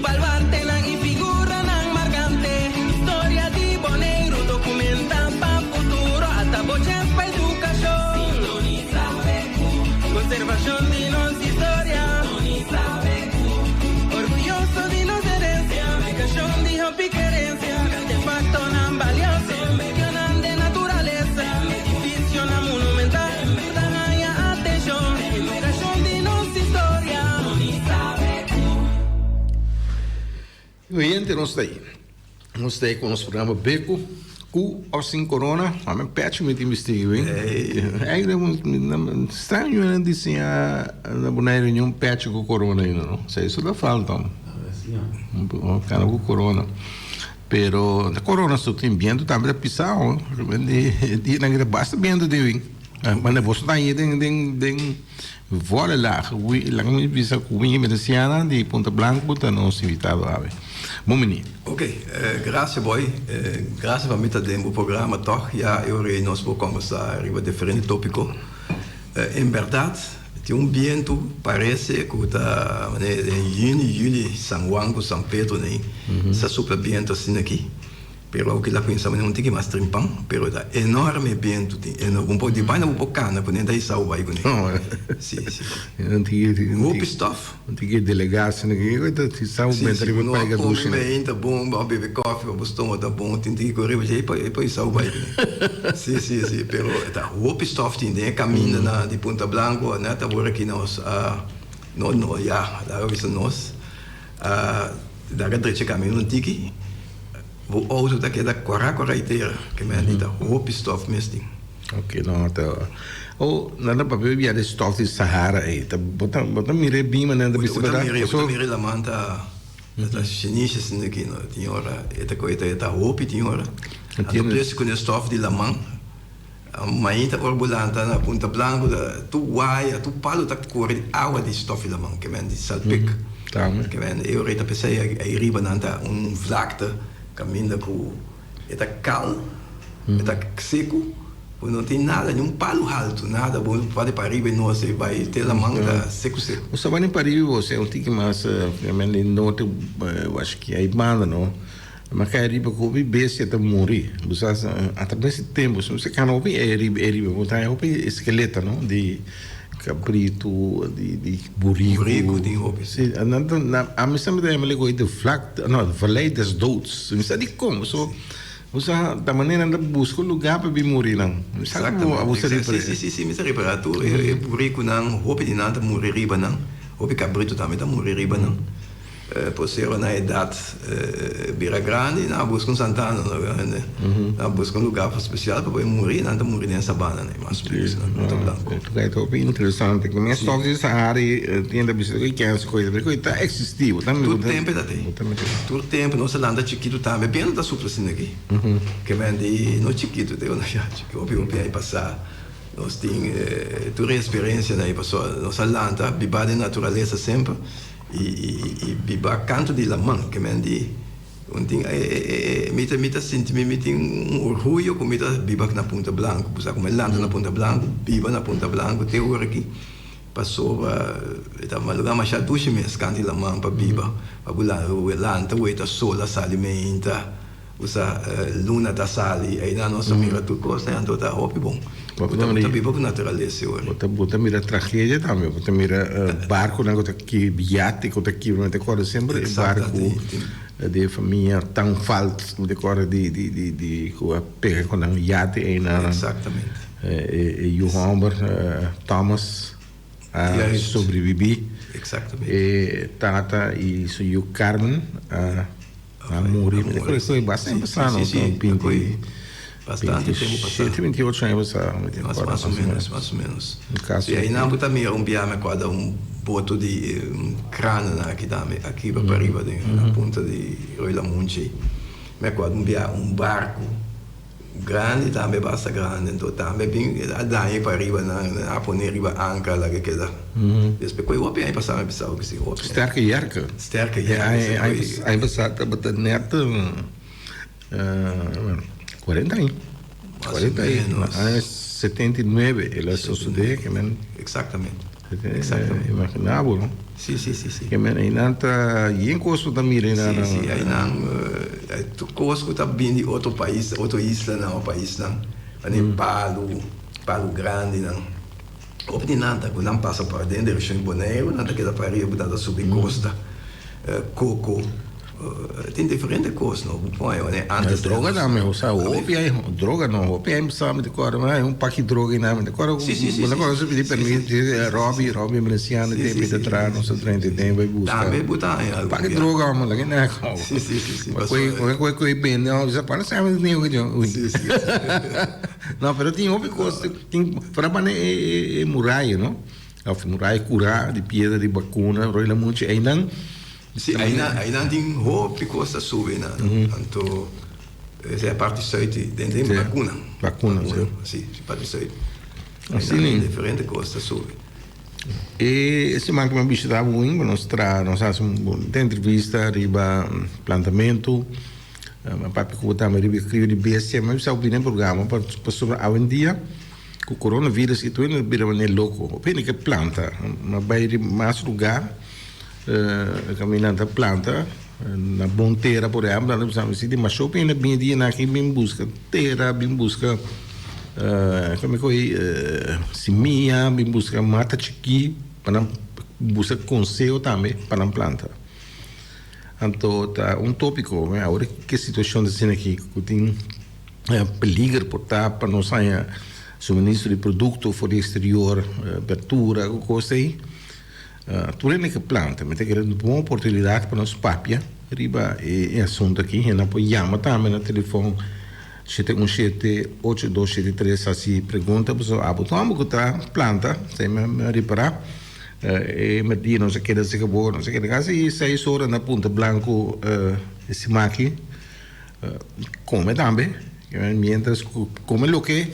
baluarte lang ifigura ng markante. Historia di Bonaire, documenta pa futuro at aboches pa edukasyon. Sintoniza Beku, conservación de nos historia. Sintoniza Beku, orgulloso de nos herencia. Educación de hopi querencia, artefacto nan valioso. Mencionan de naturaleza, edificio na monumental. Dangaya atención, educación de nos historia. Sintoniza Beku. Gente, nós estamos com o nosso programa Beco, ou sem corona, mas é patch muito investigado, hein? É estranho, né? Dizem na Bonaire nenhum patch com corona ainda, não? Isso dá falta, um cara com corona. Pero a corona só tem vindo também da pisão, de não basta vindo de vir. Mas você está aí, tem vola lá me visa com a medicina de Ponta Blanca, está nos invitado a ver. Bom menino. Ok, grazie boy, grazie per mettere dentro il programma, toch? Ja, ora nós vamos conversar sobre diferentes tópicos. Em verdade, tem viento, parece que está em junho, julho, São Juan, São Pedro, né? Está super viento assim aqui. Pero o que lá pensamos não tem mais trimpão, pero dá enorme viento, um pouco de banho, um pouco cana, quando daí sai o bairro, né? Sim. Hoop stuff. Não tem que delegar, assim, que você sabe o bem, não pega do chão. Ainda bom, vai beber café, vai buscar tá bom, tem que correr, mas aí depois sai o bairro, né? Sim, pero tá hoop stuff tem, caminha na de Ponta Blanca, né? Tá agora aqui nós, não, já, lá vista nós, da direita caminho não tiki. O auto da que da corra inteira, que me ainda hoop stuff mesmo. Ok, não, tá. Ou nada para beber de stuff de Sahara aí, tá bota mire bem, mas nada precisa dar. Bota mire la manta, da chinesa assim aqui, não, tinha hora, esta coisa tá hoop tinha hora. A preço com stuff de la man, mas ainda orbulanta na Ponta Blanca, tu guaia, tu palo tá corre água de stuff de la man, que me de salpic. Tá, que me eu reta pensei aí riba nanta vlakte. Caminha com está calmo, está seco, não tem nada, nenhum palo alto, nada, bom, pode para arriba e não se vai ter a manga seco. Você vai para arriba, você não tem que mais, eu acho que é banda, não? Mas que arriba com o bebê se até morrer, você através desse tempo, você can ouvir arriba, botar ouvir esqueleto, não? De cabrito, de burrico, de roupa. Sim, a mim sempre me lembro de Vlak, não, Vallei das Doods. Não sei de como, só você da maneira de buscar lugar para vir morrer, não. Sim, me sei reparar tu, burrico não, roupa de nada morrer riba não, roupa cabrito também tá morrer riba não. Por ser na idade bira grande, na busca Santana, né? Na busca lugar especial para poder morrer, não tá morrer nessa sabana, né? Mas isso não tá blanco. Tu vai top interessante, que minha stock de Sahara tem da bicicleta que é essa coisa, porque tá existivo, tá tudo tempo da tem. Tudo tempo, nossa landa chiquito também, bem da supra assim aqui. Que vende no chiquito, deu na chat, que eu aí passar. Nós tem toda a experiência aí passou, nossa landa, biba de natureza sempre. E biba canto de la mão que me andi mita senti me tem orgulho como mita biba na Ponta Blanca pusa como landa na Ponta Blanca biba na Ponta Blanca te hora aqui passou eta maluga mas já duche mes canto de la mão para biba para bular o lanta o eta sola salimenta usa luna da sali aí na nossa mira tudo coisa ando tá hopi bom. Bota biba com natureza hoje. Bota mira tragédia também, bota mira barco na gota que biate, gota que não te corre sempre barco de família tão falso, de corre de pega com um iate aí na. Exatamente. E o Humber Thomas sobrevivi. Exatamente. E Tata e o Carmen a morrer. Foi bastante passado, bastante tempo passado. 28 anos mais ou menos. E aí não também biame quando boto de crânio aqui para arriba na ponta de Roila Monte. Mas quando barco grande também basta grande, então também bem daí para arriba na poner arriba anca lá que queda. Depois eu vou aí passar a pensar o que se ouve. Sterke jerke. Aí passar tá neto 40 anos. 40 anos. 79 ela sucedeu que men. Exatamente. Exatamente. Imaginável, não? Sim. Que aí não tá em custo da mira, não. Sim, aí não, tu coisas que tá vindo de outro país, outra isla, não, país não, ali Palo Grande, não. Opinando, quando não passa para dentro da região de Bonaire, não daquela paria, botada sobre costa, coco, tem diferentes coisas, não? Antes droga não, meu, sabe? Droga não, opia sabe de cor, mas um pack de droga não, de cor. Agora se pedir permite, Robbie Meleciano tem que entrar no seu trem de tempo e buscar. Também botar aí. Pack de droga, mano, lá que não é. Sim. Coi bem, não, já para sabe nem o que eu. Sim. Não, mas tem outra coisa, tem para é muralha, não? A muralha curar de pedra de vacuna, roila muito, aí não. Sim, aí não tem roupa coisa sube, não. Então, essa é a parte suíte dentro da vacuna. Vacuna, sim, parte suíte. Assim, diferente coisa sube. E esse man que me visitava muito, nós fazemos uma entrevista, riba plantamento, a papi que botamos riba escrever de bestia, mas eu opinião programa para sobre a um dia com o coronavírus que tu ainda vira maneira louco, opinião que planta, mas vai mais lugar caminhando a planta na bom terra por exemplo, nós precisamos de mas eu ainda bem dia na que bem busca terra, bem busca como é que semia, bem busca mata chiqui para busca conselho também para a planta. Então tá tópico, né? Agora que situação de cena aqui que tem peligro por tá para não sair suministro de produto fora exterior, abertura, coisa aí. Tu é que planta, mas tem que ter uma boa oportunidade para nós papia. Riba é assunto aqui, e não pode chamar também no telefone 717-8273 assim pergunta, pessoal, botamos que tá planta, sem me reparar, e me diz não sei que se acabou, não sei que casa e 6 horas na Punta Blanco esse maqui come também, mientras come lo que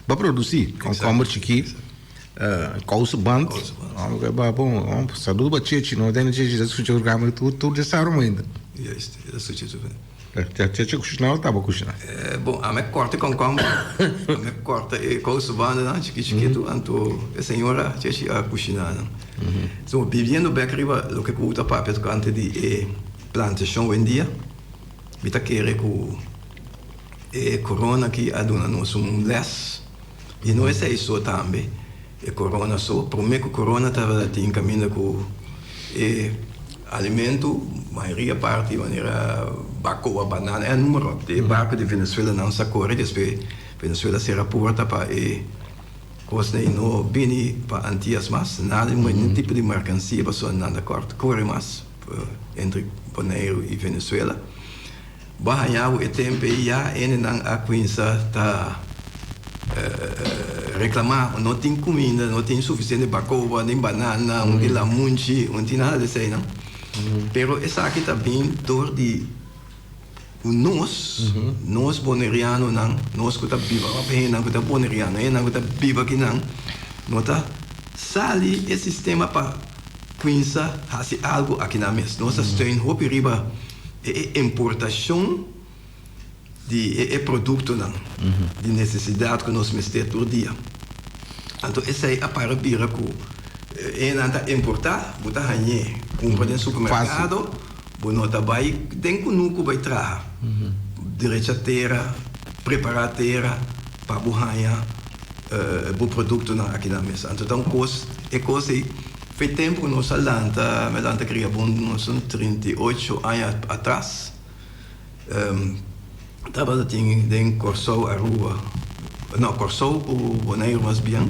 vai produzir, com como chiqui. Causa band, bom, saúde para cheche, não tem cheche, já sucedeu o programa, tudo já sabe ainda. Já sucedeu. Já cozinhar, estava cozinhando. Bom, a minha corta com como, a minha corta é causa band, não, chiquito, então a senhora cheche a cozinhar, não. Então, vivendo bem arriba, o que custa para o canto de plantação hoje em dia, vita querer com corona que aduna nós less, e não é isso também. E corona só, por mim que corona estava em caminho com alimento, maioria parte, maneira bacoa, banana, é número de barco de Venezuela não se corre, depois Venezuela será porta para coisa não bem para antias mas nada, nenhum tipo de mercancia, pessoa nada corre mais entre Bonaire e Venezuela. Bahia o tempo já não a coisa tá reclamar, não tem comida, não tem suficiente bacoa, nem banana, não tem lamunchi, não tem nada disso aí, não. Pero essa aqui está bem dor de nós boneriano não, nós que está viva, não que está boneriano, não que está viva aqui não está sali esse sistema para começar a fazer algo aqui na mesa. Nós estamos hopi riba importação de produto não, de necessidade que nós mestre todo dia. Então esse aí a para bira com não importar, botar ranhe, compra no supermercado, bonota vai, tem que nunca vai trazer, direita terra, preparar terra para borranha, o produto não aqui na mesa. Então coisa aí faz tempo que nós alanta cria bom, nós são 38 anos atrás. Estava em Corsou, a rua, não, Corsou, o Bonaire mais bem.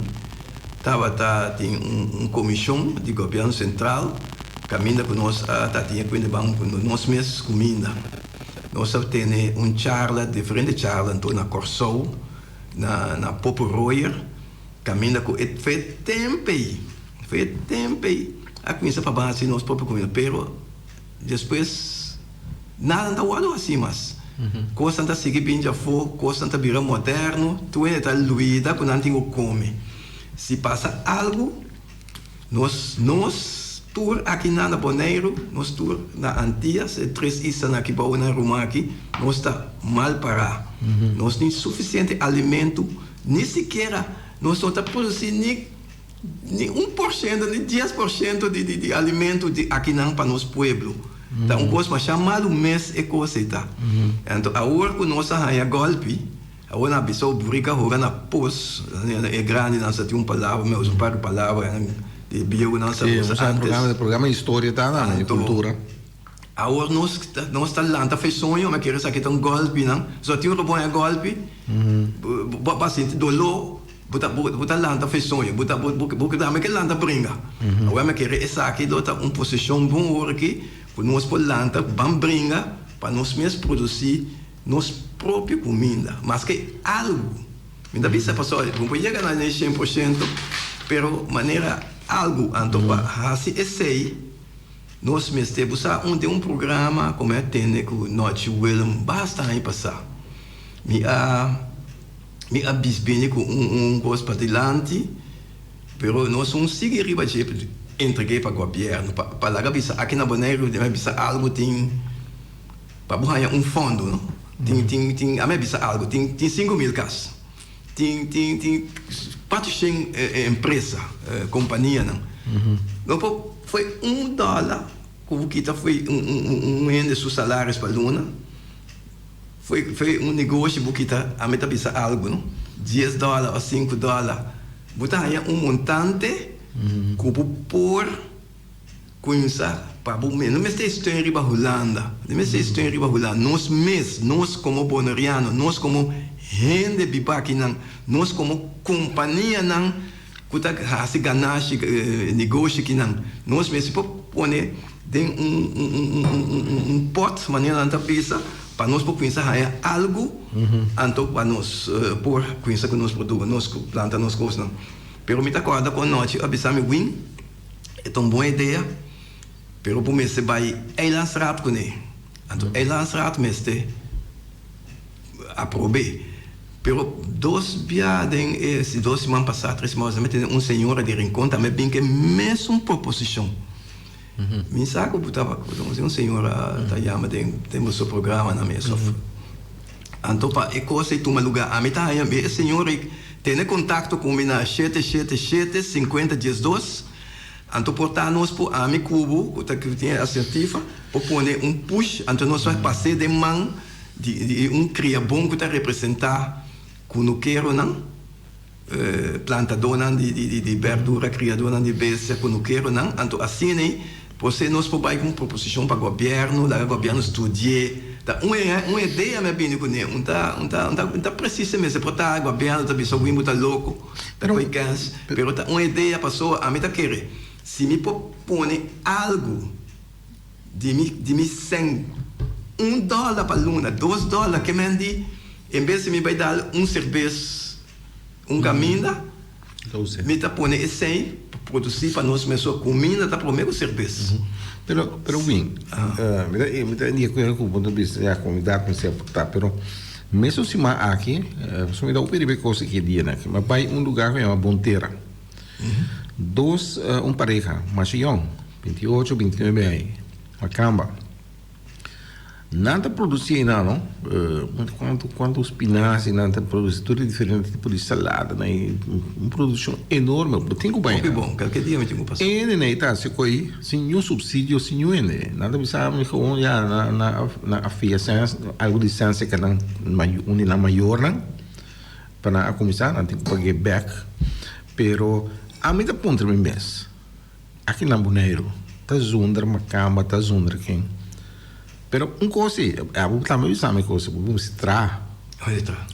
Tem comissão de governo central, caminha com nós, tinha que nós mesmos comida. Nós temos charla, diferente charla, então na Corsou, na Popo Royer, caminha com faz tempo a começar para base nós próprios comida, pero depois nada está assim mais. Coisa está seguindo bem já foi, coisa está virando moderno, tu ainda está luída quando não tem o come. Se passa algo, nós tour aqui na Bonaire, nós tour na Antillas, 3 islas aqui para na Rumaki, nós está mal parado. Nós temos suficiente alimento, nem sequer nós não está produzindo nem 1%, nem 10% de alimento aqui não para nosso pueblo. Então, coisa chamado mês é coisa, tá? Então, agora que nós arranha golpe, agora na pessoa briga, agora na pós, é grande, não sei uma palavra, mas um par de palavras, de bio, não sei o programa História, tá? Na cultura. Agora nós está lá, tá fez sonho, mas quer saber que um golpe, não? Só tinha um bom golpe, paciente dolor, bota lá, tá fez sonho, bota dá que lá, tá brinca. Agora mas quer essa aqui, dota uma posição bom aqui, que nós por lá, vamos brinca, para nós mesmos produzir nossa própria comida, mas que algo, ainda bem se a pessoa, não chegar na 100%, pero maneira algo, então, assim, esse aí, nós mesmos temos um programa como é tem que nós Willem basta aí passar. Me abisbene com coisa para delante, pero nós não seguir riba de entreguei para o governo para lá bisa aqui na Bonaire bisa algo tem para buscar fundo, não? Tem a minha bisa algo tem 5.000 casas, tem 400 empresa, companhia não. Então foi $1 como que foi de seus salários para Luna. Foi negócio que a meta bisa algo, não? $10 ou $5. Botar aí montante como por coisa para o menos. Não me sei se riba Holanda, nós como bonariano, nós como gente bipa aqui não, nós como companhia não, que hasi ganache negócio que não, nós mesmo pone tem pot maneira de pensar para nós pensar algo então para nós por coisa que nós produzimos nós planta nós coisas não. Pero me acorda com nós abisame win é uma boa ideia pero por mim se vai lançar com ele então lançar mestre aprobei pero dois semanas passadas 3 semanas também senhora de reencontro também bem que mesmo proposição. Me saco botava um senhor tá chama temos o programa na mesa. Então para coisa tu lugar a meta aí o senhor tem contato com mina 777-5012. Então portar nós por a me cubo que tem assertiva por pôr push então nós vai passar de mão de cria bom que tá representar que não quero não plantadora de verdura criadora de bestia que não quero não então assim né você nós pode uma proposição para o governo estudar uma ideia me bem com ele tá precisa mesmo para o governo tá pessoa muito louco pero uma ideia passou a meta querer se me propõe algo de me sem $1 para Luna $2 que me di em vez de me vai dar cerveja caminho me tá põe esse aí produzir para nós mesmo comida tá primeiro cerveja. Pero bem, me dá dia que eu com ponto de vista a comida com se aportar, pero mesmo se mais aqui, só me dá o perigo coisa que dia, né? Mas vai lugar que é uma Bonteira. Pareja, machillão, 28, 29 aí, Macamba. Nada produzir não, quanto espinafre, nada produzir tudo diferente tipo de salada, né? Uma produção enorme, tem que bem. Bom, qualquer dia me tenho passado. E né, tá, se coi, sem nenhum subsídio, sem nenhum né, nada precisa me com já na afiação, algo de licença que não na maior não, para começar, não tem que pagar back, pero a mim tá ponto bem mês, aqui na Bonaire, tá zonder Macamba, tá zonder quem. Pero coisa, também sabe coisa, vamos tra.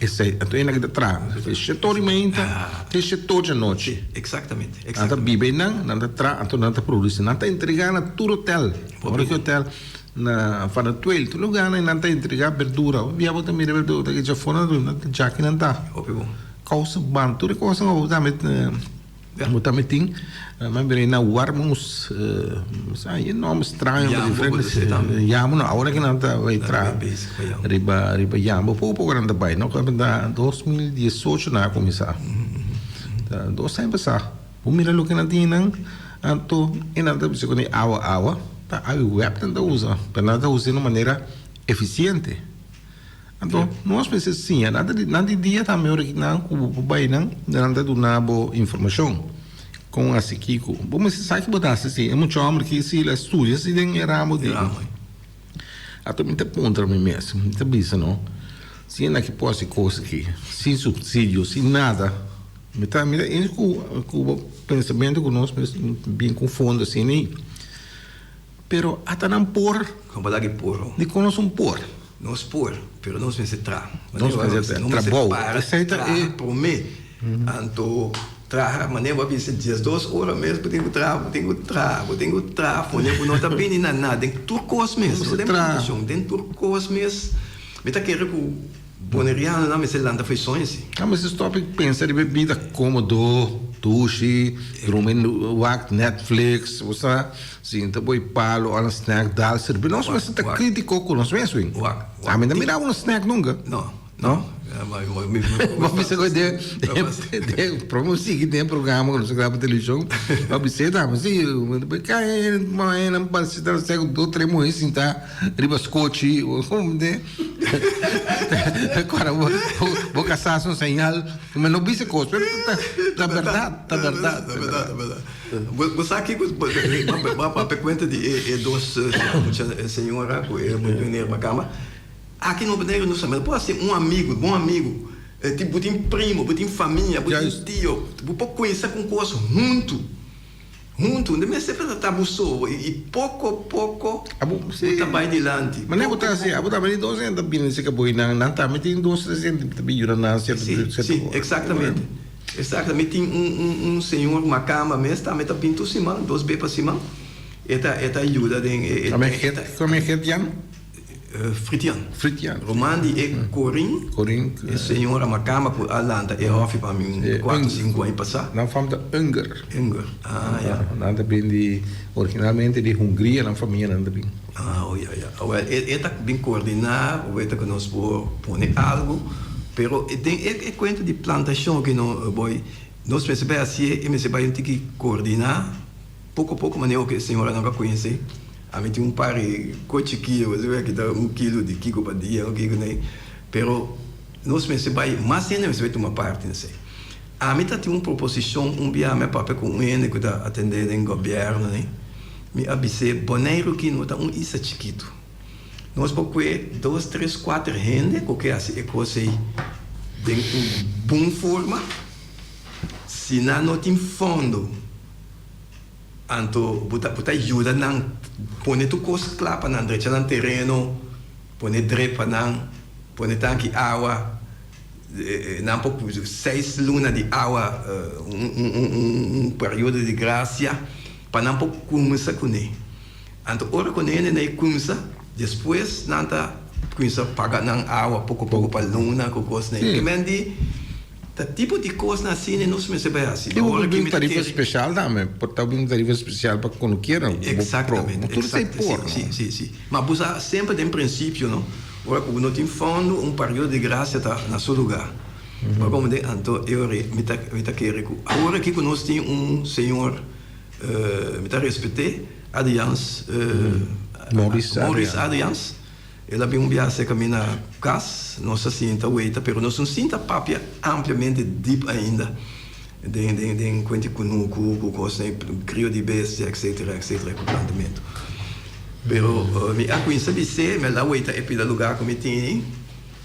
Esse, então é na que tra. Fecha totalmente, fecha toda a noite. Exatamente. Nada bibe nada tra, então nada produz, nada entregar na todo hotel. Por que hotel na para 12 lugar nada entregar verdura. Via botar mira verdura que já fora já que não dá. Coisa bom, tudo coisa não botar meeting. Mas bem na warmos sai enorme estranho diferente jambo na hora que não tá vai entrar riba jambo pouco grande vai não quando da 2018 na começar tá 2 anos passar o mira lo que não tinha não então e nada você quando awa tá a web não usa para nada usa de maneira eficiente então nós precisamos sim nada dia também hora que não vai não nada do nabo informação com a Kiko. Bom, mas sabe que botar assim, é muito homem que se ele estuda, se tem ramo dele. A tua mente contra mim mesmo, muita bisa, não? Se ainda que possa coisa aqui, sem subsídio, sem nada, me com o pensamento que nós bem confundo assim, né? Pero até não por, como lá que por, de que nós não por. Nós por, pero nós vamos tra. Nós vamos para por mim, anto tra, maneira vai ser 2 horas mesmo, tenho que tra, fone, não tá bem nada, tem turcos mesmo, tem turcos mesmo, me tá querendo boneriano não me sei lá da feições. Ah, mas esse tópico pensa de bebida cômodo, sushi, dormindo, Netflix, você sim, tá boi palo, ou snack, dal, servir. Nós vamos estar crítico com nós mesmos. Ah, mas não mirava um snack nunca. Não? Vamos ver se para conseguir ter programa quando você grava televisão, vamos ver mas sim, mas não pode dar cego 2, 3 meses assim tá, riba scotch, como de, agora vou caçar um sinal, mas não disse coisa, tá verdade. Você aqui para conta de 2 senhora, que é muito na cama. Aqui no Bonaire não sabe, pode ser um amigo, bom amigo, tipo, tem primo, tem família, tem tio, pode conhecer com coisa junto, não sempre tá buscando e pouco, tá vai adiante. Mas não é botar assim, a botar bem 200 bilhões se acabou e não tá, mas tem 200 bilhões na certa. Sim, exatamente. Exatamente, tem um senhor, uma cama mesmo, tá pinto cima, 2 bebês para cima, eta ajuda de. Como é que é Jan? Fritian. Romandi e Corin. E senhora Macama por Alanda e off para mim 4, 5 anos passar. Na família Unger. Ja. Nada bem de originalmente de Hungria na família nada bem. Well, eta bem coordenar, o eta que nós pone algo, pero é conta de plantação que não boy. Nós pensamos assim, e me se vai ter que coordenar pouco maneira que a senhora não vai conhecer. A mim tem par de cochiquillo, você vê que dá 1 quilo de kiko para dia, né? Pero nós pensamos vai, mas ainda você vai tomar parte, não sei. A mim tem uma proposição, dia meu papel com um ene que está atendendo em governo, né? Me avise, boneiro que não tá isso chiquito. Nós podemos 2, 3, 4 gente, porque assim é coisa tem boa forma, se não tem fundo. Anto buta ajuda nang pone tu coisa clapa nang direita nang terreno, pone drepa nang, pone tanque água, nang pouco 6 lunas de água, período de graça, para não pouco começar com ele. Anto ora com ele nem começa, depois nanta começa pagar nang água pouco para luna com coisa nem. Que mendi tipo de coisa assim não se percebe assim. Eu vou ter uma tarifa especial também, porque está uma tarifa especial para quando queiram. Exatamente. Sim. Mas você sempre tem princípio, não? Agora, quando não tem fundo, período de graça está no seu lugar. Mas como de então eu me tá querendo. Agora que nós temos senhor, me tá respeitei, Adrians, Maurice Adrians. Ela tem viagem caminho na casa, nossa cinta ueta, pero nossa cinta papia ampliamente deep ainda. Den quanti conuco, coisa, crio de bestia, etc, com plantamento. Pero me aconhece bise, me lá ueta é pela lugar que me tem.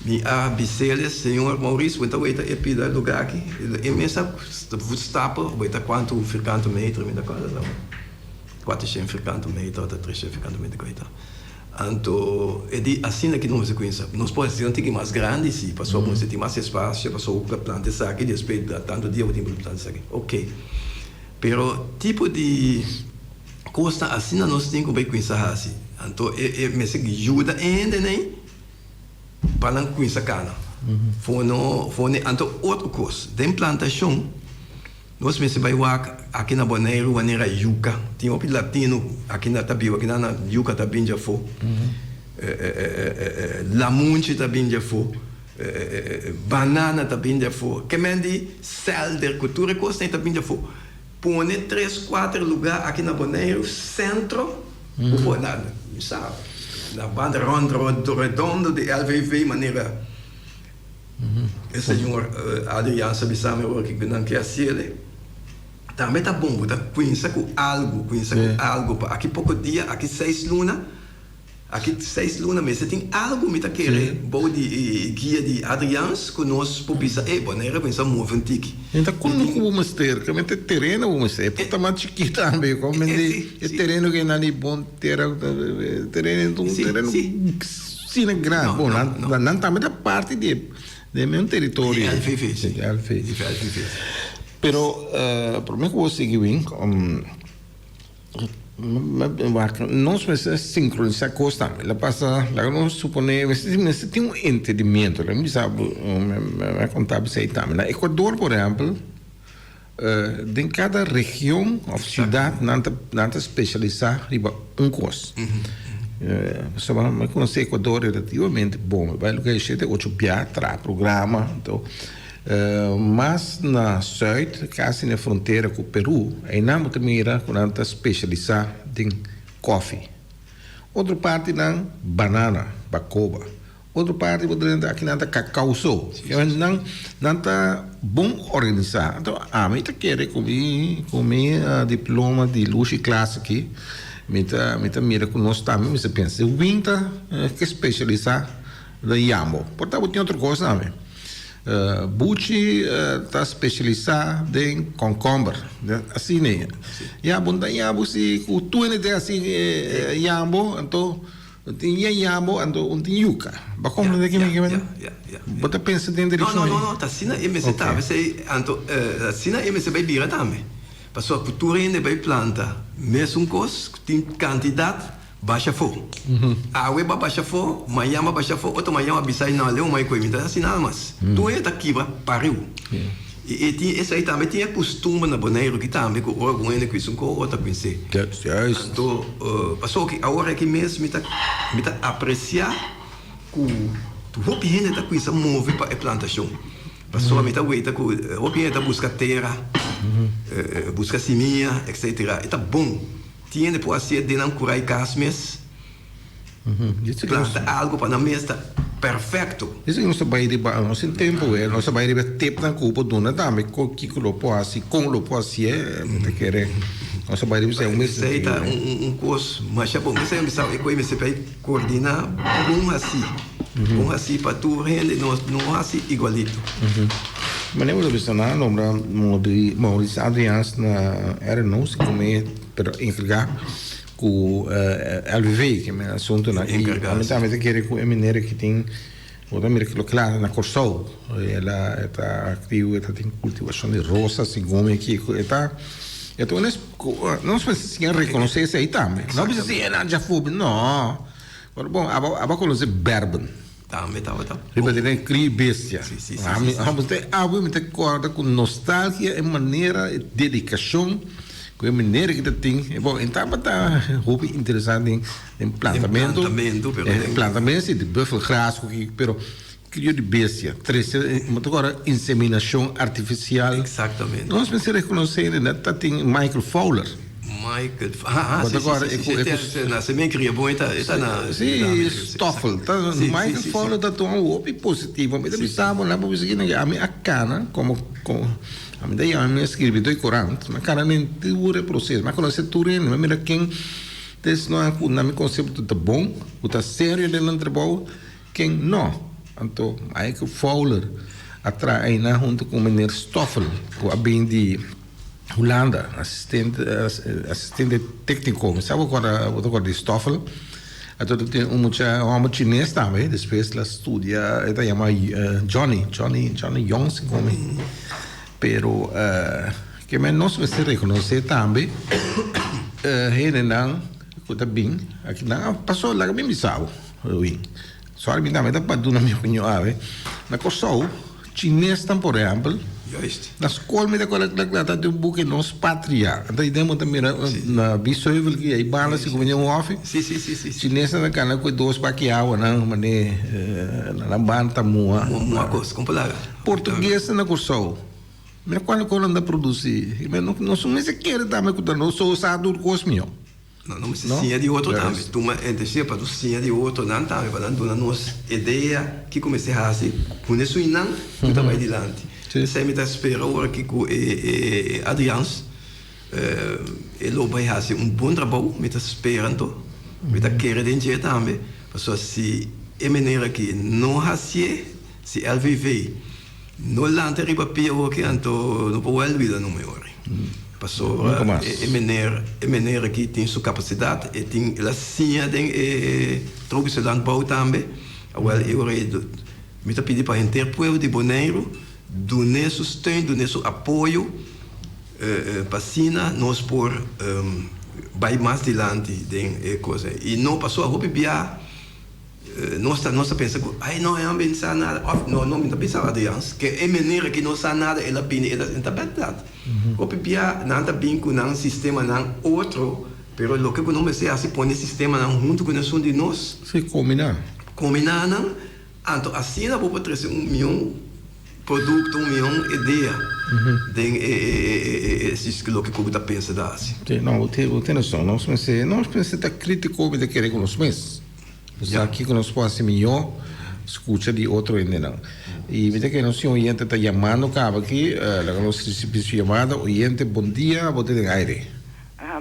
Me a bise, senhor Maurício, ueta é pela lugar aqui. E me sabe, stapa, ueta quanto ficando metro, me dá coisa não. 400 ficando metro, ou 300 ficando metro, coisa. Então, é assim que nós conhecemos. Nós podemos ter mais grande, sim, passou a ter mais espaço, passou a plantar isso aqui, depois de tanto dia, eu tenho que plantar isso aqui. Ok. Pero, tipo de coisa assim, nós temos que conhecer assim. Então, me ajuda ainda, né? Para não conhecer cana. Então, outra coisa, de plantação, nós pensamos aqui na Bonaire, maneira yuca. Tem um latino aqui na Tabio, aqui na yuca também já foi. Lamunche também já foi. Banana também já foi. Que mende selder, cultura costa também já foi. Põe 3, 4 lugares aqui na Bonaire, centro, na banda redondo de LVV, maneira. O senhor Adriano sabe que não quer ser. também tá bom, tá conhecer com algo, aqui pouco dia, aqui 6 lunas, mas você tem algo que tá querendo, bom de guia de Adrians, que nós podemos Bonaire pensa moventique. Então quando vamos ter, que é terreno vamos ter, porque mais chiquito também, como é terreno que não é bom terreno sim grande, bom, não também da parte de meu território. Pero por mim que você que vem nós precisamos sincronizar coisas. Ela passa, ela não supõe, você tem entendimento. Ela me sabe, me contava isso aí também. Na Equador, por exemplo, em cada região ou cidade, não está especializar riba coisa. Você vai conhecer Equador relativamente bom. Vai lugar cheio de 8 piatras, programa, então. Mas na sul, quase na fronteira com o Peru, aí não também era quando está especializado em coffee. Outra parte na banana, bacoba. Outra parte aqui na cacau só. Não está bom organizado. Então, a mim quer comer diploma de luxo e classe aqui. Me mira com nós também, me pensa, o vinta que especializado em Yambo. Portanto, tem outra coisa também. Bucci está especializado em concombre, assim né? Yambo se o tu ainda tem assim Yambo, então tem Yambo, então tem yuca. Ba como é que me Bota pensa dentro disso. Não, tá assim na MC tá, você então assim na MC vai virar também. Passou a cultura ainda vai planta, mesmo coisa tem quantidade baixa fogo. A weba baixa fogo, Miami baixa fogo, outro Miami bisai na leu mais coisa, assim nada mais. Tu é daqui pariu. E esse aí também tinha costume na Bonaire que também com o alguém que isso com outra pensei. Então, passou que a hora que mesmo me tá apreciar com tu hopi ainda tá com isso move para a plantação. Passou a me tá weita com hopi ainda busca terra, busca semia, etc. E tá bom. Tiene por assim de não curar casmes. Planta algo para na mesa perfeito. Isso que nós vai de nós em tempo nós vai de tempo na culpa dona também que lo pode assim com lo pode assim me querer nós vai de ser mês sei tá curso mas é bom você me sabe que você vai coordenar bom assim para tu rende não assim igualito. Mas eu vou mencionar o nome de Maurício Adrians na era não se come per encarregar com LVV que é assunto na e também quer com a mineira que tem outra mineira que claro na Corsol ela está ativa tem cultivação de rosas e gome que está então não se precisa reconhecer isso aí também não precisa ser já fub não bom aba conhecer Berben também tá riba de cria bestia vamos ter algo me acorda com nostalgia e maneira e dedicação com a maneira que tem bom então tá hobby interessante em plantamento de buffelgras pero crio de bestia agora inseminação artificial exatamente nós precisamos reconhecer né tem Michael Fowler agora na semente cria bom está na Stoffel Michael Fowler está tão hobby positivo mas ele sabe lá para você que a minha cana como a mim daí a minha escrevi em Corão mas cara nem dura processo mas quando você turno mas mira quem desse não é meu conceito tá bom tá sério dentro do trabalho quem não então Michael Fowler atrai na junto com o menino Stoffel que é bem de Holanda assistente técnico sabe agora de Stoffel então tem homem chinês também depois ela estudia ela chama Johnny Young como pero que me nós vai se reconhecer também ele não está bem aqui não passou lá que me sabe só a mim também dá para dar na minha opinião na Kosovo chinês por exemplo na escola me dá colega de book em nosso pátria então demos também na Bisseuvel que aí bala se como um off chinês na cana com dois baquiawa não mané na banda uma coisa complicada português na Kosovo mas quando anda produzir não sou nem sequer também que não sou usado do cosmio não me sim de outro também tu me entende para tu sim de outro não também para dar nos ideia que comecei a fazer com isso e não tu também adiante você me dá espera agora que com Adrians Ele vai fazer bom trabalho, me está esperando, me está querendo dinheiro também. Porque se a maneira que não fazer, se ele vive, não lanta riba pior que anto, não pode vida no meu. Passou a maneira que tem sua capacidade e tem ela sim tem troca se landbouw também. Well, eu me está pedindo para interpor de Bonaire, doar sustento, doar apoio para Sina nós por vai mais adiante de coisa. E não passou a roupa bia nós pensamos, ai não é pensar nada, não me pensava adiante, que é maneira que não sabe nada, ela pine ela está verdade. Roupa bia não tá bem com um sistema não outro, pero lo que não sei assim põe sistema não junto com o de nós. Se combinar não, então assim não vou trazer 1 milhão produto, 1 milhão ideia de esses que como tá pensando assim. Não, eu tenho noção, nós pensamos tá crítico de querer com os meses. Porque aqui que nós podemos melhor escuta de outro ainda não. E veja que nosso oyente está chamando acaba aqui, nós recebemos chamada, oyente, bom dia, você tem aire.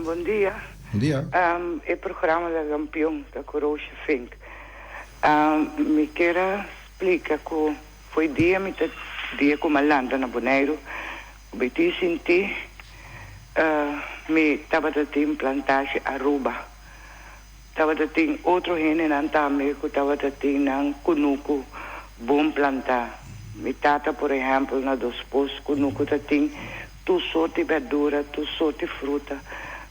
Bom dia. Bom dia. É programa da campeão da Coroa Fink. Me queira explicar que foi dia com Malanda na Bonaire, o Beti senti, me estava tendo plantagem Aruba. Estava tendo outro rene na Antame, que estava tendo Kunuku, bom plantar. Me tata, por exemplo, na dos postos, Kunuku tem tu sorte verdura, tu sorte fruta,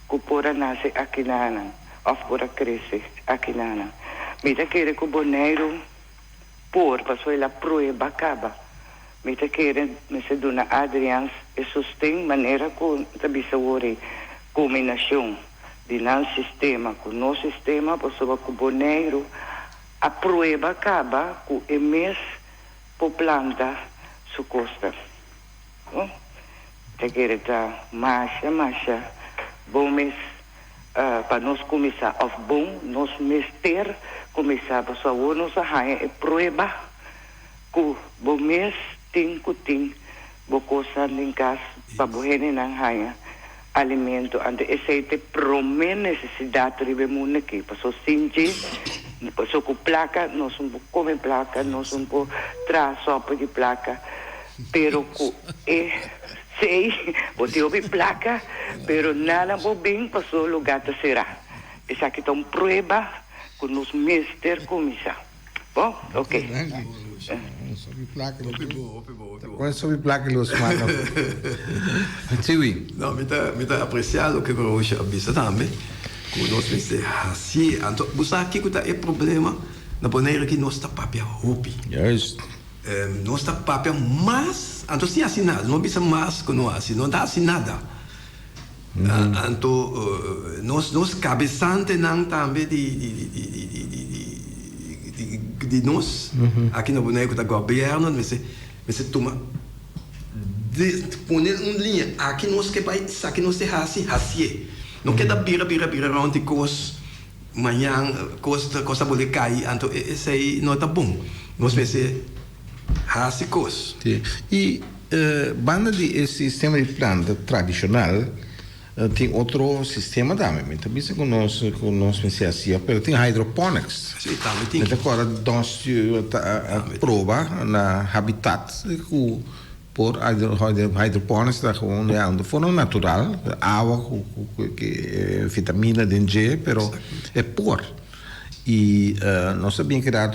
que pora nasce aqui na ou pora cresce aqui na me tá querendo que o Bonaire por passou ela proeba acaba. Me tá querendo me se dona Adrians e sustém maneira com tabisa ore combinação de não sistema com no sistema passou que o Bonaire a proeba acaba com o mês por planta su costa. Tá querendo marcha bom mês para nós começar a bom nós mester começar para sua nossa raia é proeba que bom mês tem bo coisa em casa para borrene na raia alimento ante esse te promete necessidade de mundo aqui para só sentir para só com placa nós não come placa nós não po traz sopa de placa pero que sei, você ouve placa, pero nada vou bem para o lugar de será. Isso aqui está prova com os mestres comissão. Bom, ok. Sobre placa, quando sobre placa los manos. Sim. Não, me tá apreciado que eu hoje avisa também. Com nós pensei assim, então, você aqui que tá é problema na maneira que nós tá papel roupi. Yes. Nós está papel mas então se assim nada não precisa mais que não assim não dá assim nada então nós cabeçante não também de nós aqui no boneco da governo mas se toma de poner linha aqui nós que vai aqui nós se assim não quer dar bira onde coisa manhã coisa pode cair então esse aí não tá bom nós pensamos Hasicos. E banda de sistema de planta tradicional tem outro sistema também. Também se conosco pensamos assim, mas tem hydroponics. Sim, também tem. Então agora nós prova na habitat por hydroponics da de forma natural, água que vitamina D, pero é por e nós sabíamos que era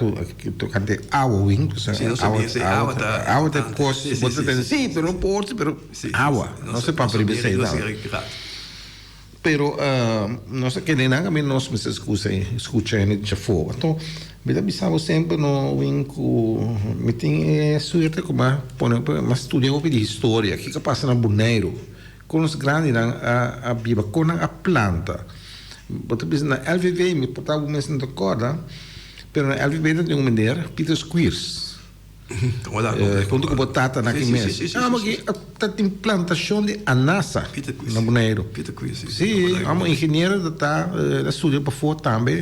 tocante água wing, água de costa, você tem sim, pero não pode, pero água, não se para prever pero nós queremos também nós me escuchando de fora, então me avisava sempre no wing me tem suerte como mas estudei um pouco de história, o que passa na Bonaire, com os grandes a viva com a planta. Porque na LVV me portava um mês na corda, mas na LVV tem mulher, Peter Squeers. Quando eu botava naquele mês. Mas que tem plantação de anassa na Bonaire. Peter Squeers. Sim, é uma engenheira que estuda para fora também.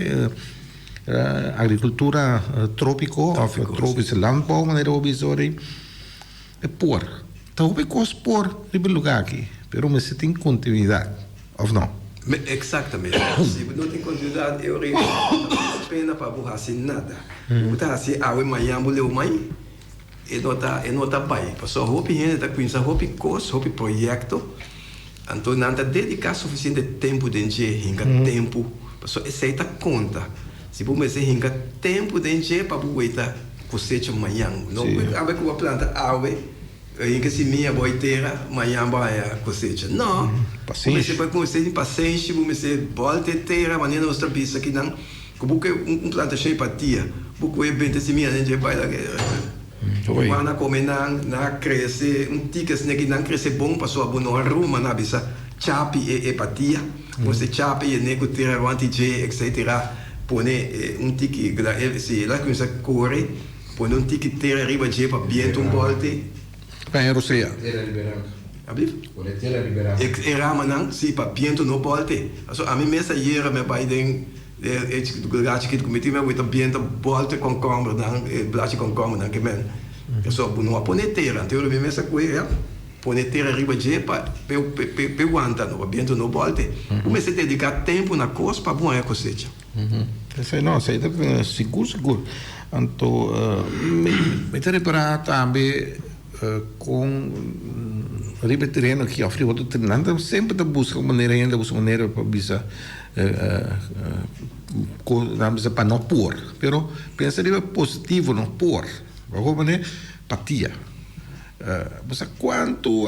Agricultura trópico, tropische landbouw, maneira obisori. É por. Então, o que é por no lugar aqui? Pero mas tem continuidade, ou não? Exatamente. Se não tem continuidade, eu não pena para burrar sem nada. Então, assim, amanhã eu mãe, e não está bem. Porque a roupa está com essa roupa coisa, roupa projeto. Então, não está dedicar suficiente tempo de gente, tempo, para essa está conta. Se você hinga tempo de gente para você cosecha amanhã, não é que a planta ave, hinga se minha boiteira, amanhã vai cosecha. Não. Você vai começar em paciência, você volta inteira, maneira nós estamos aqui não, porque planta cheia para tia, porque bem se minha gente vai lá. Quando come na cresce tique assim que não cresce bom para sua boa ruma na bisa chapi e patia você chapi e nego tira anti etc pone tique se lá começa corre pone tique tira arriba je para viento volte Vai Rússia. Era liberado. Abri? Era liberado. Era manang si para viento no volte a mim mesa era me Biden do gato que cometi me muito viento volte com câmera não blate com câmera não que men só não aponeteira então eu me mesa com ele poneteira arriba de para aguenta no viento no volte comecei a dedicar tempo na coisa para boa cosecha Não, sei é seguro então me te reparar também com ribe terreno aqui ao frio outro treinando sempre busca maneira para bisa para não pôr, pero pensaria positivo não pôr, como né patia, você quanto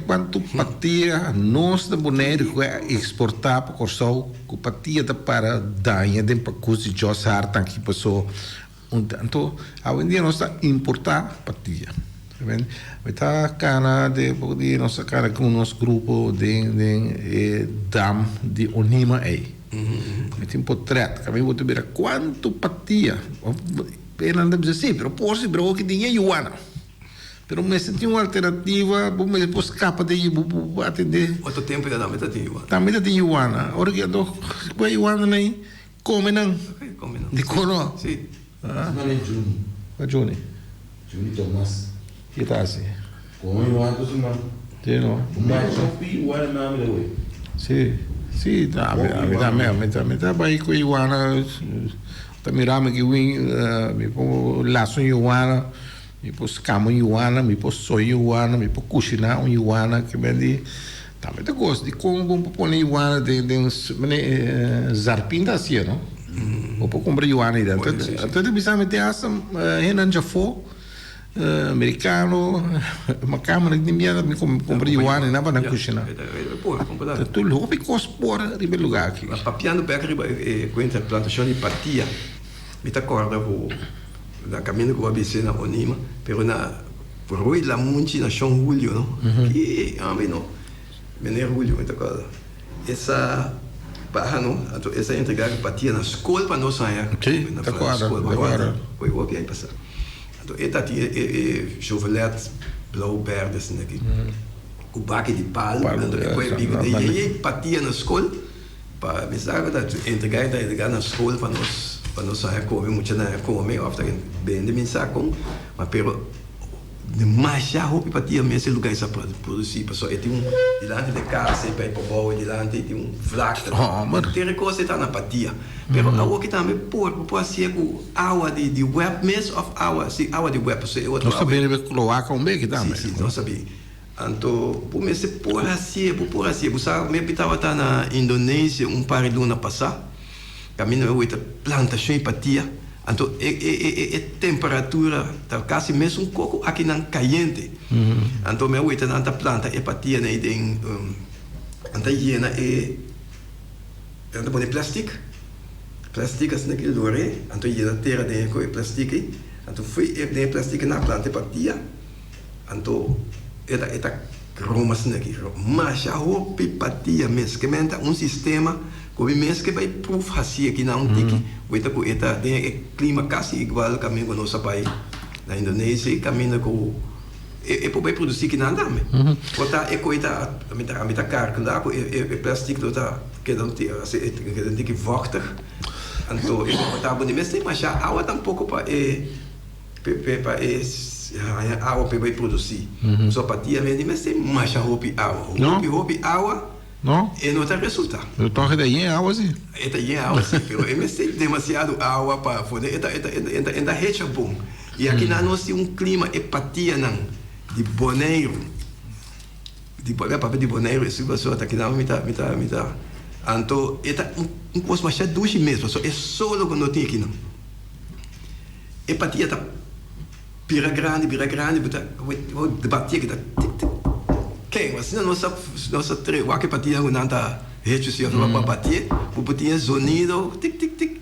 quanto patia nós da boneiro que exportar para Corsol, com patia da para danha de para coisa de jogar tanque passou, então hoje em dia nós está importar patia. Está cana de poder nossa cara com o nosso grupo de dam de Onima aí. Tem portret, que vou te ver quanto patia. Pena não dizer sim, pero por si bro que tinha Ioana. Pero me senti uma alternativa, vou me pôr capa de atender. Outro tempo já também tem Ioana. Também tem Ioana. Ora que ando com Ioana nem come não. Come não. De cono. Sim. Não é Juni. A Juni. Juni Thomas. Que tá assim? Como eu ando assim não. Tem não. Mas só fui o ano na minha way. Sim. Sim, me tá bem com Ioana. Tá mirando que me pôr laço em Ioana, me pôr cama em Ioana, me pôr sonho em Ioana, me pôr cochinar em Ioana, que bem de também eu gosto de como vamos pôr em Ioana de zarpinda assim, não? Vou pôr comprar Ioana aí dentro. Então de bisa me ter essa Renan Jafo americano, uma câmera que me comprar Ioana e nada para cochinar. Tu louco com os por em lugar aqui. A papiano pega com a plantação de patia. Me te acorda da caminho que eu abissei na Onima, pero na por hoje lá muito na São Julio, não? Que amém não. Menino Julio, me te acorda. Essa barra não, essa entregar patia na escola para nós sair. Sim, te acorda. Foi o que aí passar. Então eta tie chocolate blauw verde assim aqui. O baque de palo, então depois bico de patia na escola para me sabe da entregar na escola para nós sair comer muito na comer after bem de me saco mas pero demasiado roupa patia nesse lugar essa para produzir pessoal tem dilante de casa para povo dilante tem vlak tem coisa está na patia pero a que também por assim com água de web mess of água se água de web você outro nós sabemos ver cloaca que também sim nós sabemos então por me se por assim você me pitava tá na Indonésia par de luna passar caminho eu ita plantação patia então temperatura tá quase mesmo pouco aqui não caliente então meu ita na planta patia né tem anta hiena anta põe plástico assim naquele lugar então hiena terra de com plástico então foi de plástico na planta patia então eta Roma assim aqui mas a roupa patia mesmo que menta sistema como mesmo que vai proof assim aqui não tiki oita com eta tem clima quase igual caminho com nosso país na Indonésia caminho com vai produzir que nada mesmo botar coita a mita calcular com plástico tá que não tem que vochter então botar bom mesmo mas a água tampouco para a água para produzir. Só patia mesmo, mas tem mais roupa água. Não? Roupa água, Não? e não tem resultado. Eu toque daí em água, assim. Eta é água, sim, mas tem demasiado água para poder, eta rede é bom. E aqui nós temos clima empatia não, de Bonaire. De Bonaire, se você está aqui, me tá. Então, eta coisa mais doce mesmo, é só o que não tem aqui não. Empatia tá pira grande, vou debater que tá quem, mas se nossa três, o que empatia não tá rede social, não vai bater, o botinha sonido, tic.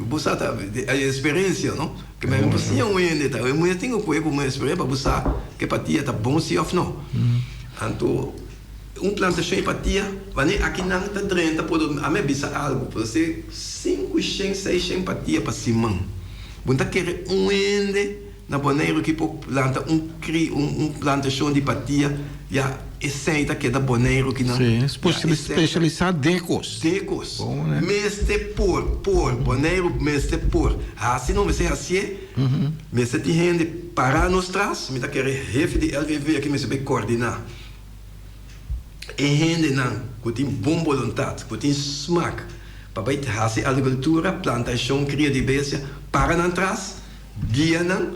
Você tá a experiência, não? Que mesmo você é ainda, tá? Eu tenho uma experiência para você que empatia tá bom se ou não. Então, plantação de empatia, aqui não está dentro, pode a minha bisa algo, pode ser 500, 600 empatia para cima. Você quer ende na Bonaire que planta plantação de empatia, já aceita que é da Bonaire que não. Sim, especializado decos. Bom, né? Meste por Bonaire meste por. Assim não vai ser assim. Meste de gente para nós trás, me tá querer jefe de LVV aqui me saber coordenar. E gente não, que tem boa vontade, que tem smack, para fazer agricultura, plantação, criatividade, para não trás, guia não,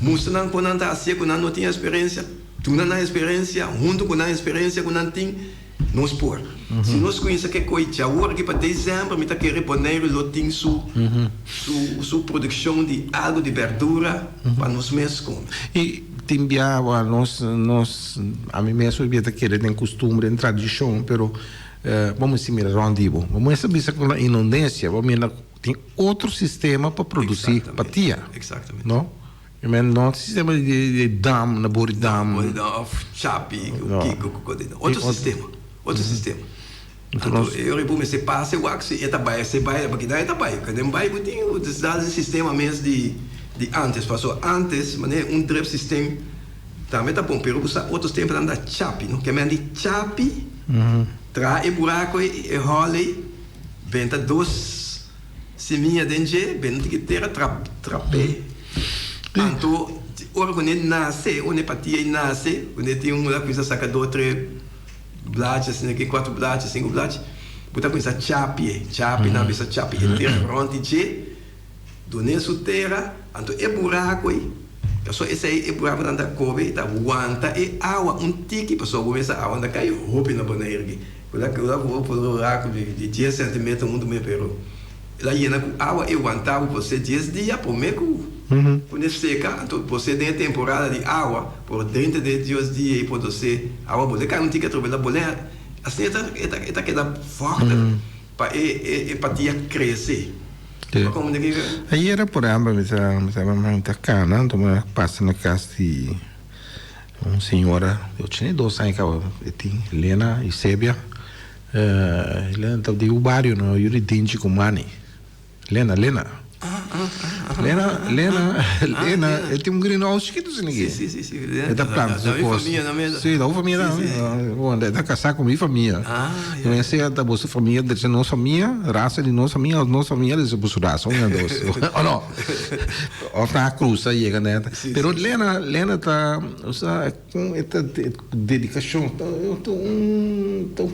mostra não quando não está assim, quando não tem experiência, tu não tem experiência, junto com a experiência, quando não tem, nós pôr. Se nós conhecemos que coisa, agora que para dezembro, me está querendo poner o tem sua produção de algo de verdura para nós mesmos comer. E timbiava nós a mim mesmo eu ia querer tem costume em tradição, pero vamos se mirar ondivo. Vamos saber se com a inundância, vamos tem outro sistema para produzir patia. Exatamente. Não? Não sistema de dam na boridam. Chapi, outro sistema. Então, eu vou me separar, eu acho que você vai, porque daí vai, quando vai tem o sistema mesmo de antes, passou antes, mas drip sistema também tá bom, pero usa outros tempos anda chapi, não? Que é de chapi, trai buraco e role, venta dois seminha dentro, venta que terra trape. Então, ora quando ele nasce, onde patia nasce, quando tem uma coisa saca dois, três blates, assim, aqui 4 blates, 5 blates, botar coisa chapi, na vez chapi, terra ronde, done su terra, então é buraco aí. Só esse aí é buraco da couve, tá aguanta e água tique, pessoal começa a água cai roupa na Bonaire aqui. Quando eu vou por buraco de 10 centímetros muito me pero. Lá ia com água e aguentava você 10 dias por meio. Quando seca, então você tem temporada de água por dentro de 10 dias e pode você água você cai tique através da boleia. Assim é queda forte para empatia crescer. Aí era por exemplo, me estava muito cana, então eu passo na casa de uma senhora, eu tinha 2 anos que tinha Helena e Sébia, Helena estava de Ubário, no Yuritinchi com Mani. Helena, ele tem greenhouse chiquito assim aqui. Sim. É da planta, da família na mesa. Sim, da família, onde é da casar com minha família. Eu não sei da vossa família, de nossa família, raça de nossa família, de vossa raça, dois. Ou não? Ou na cruz aí, né? Pero Lena tá, com esta dedicação,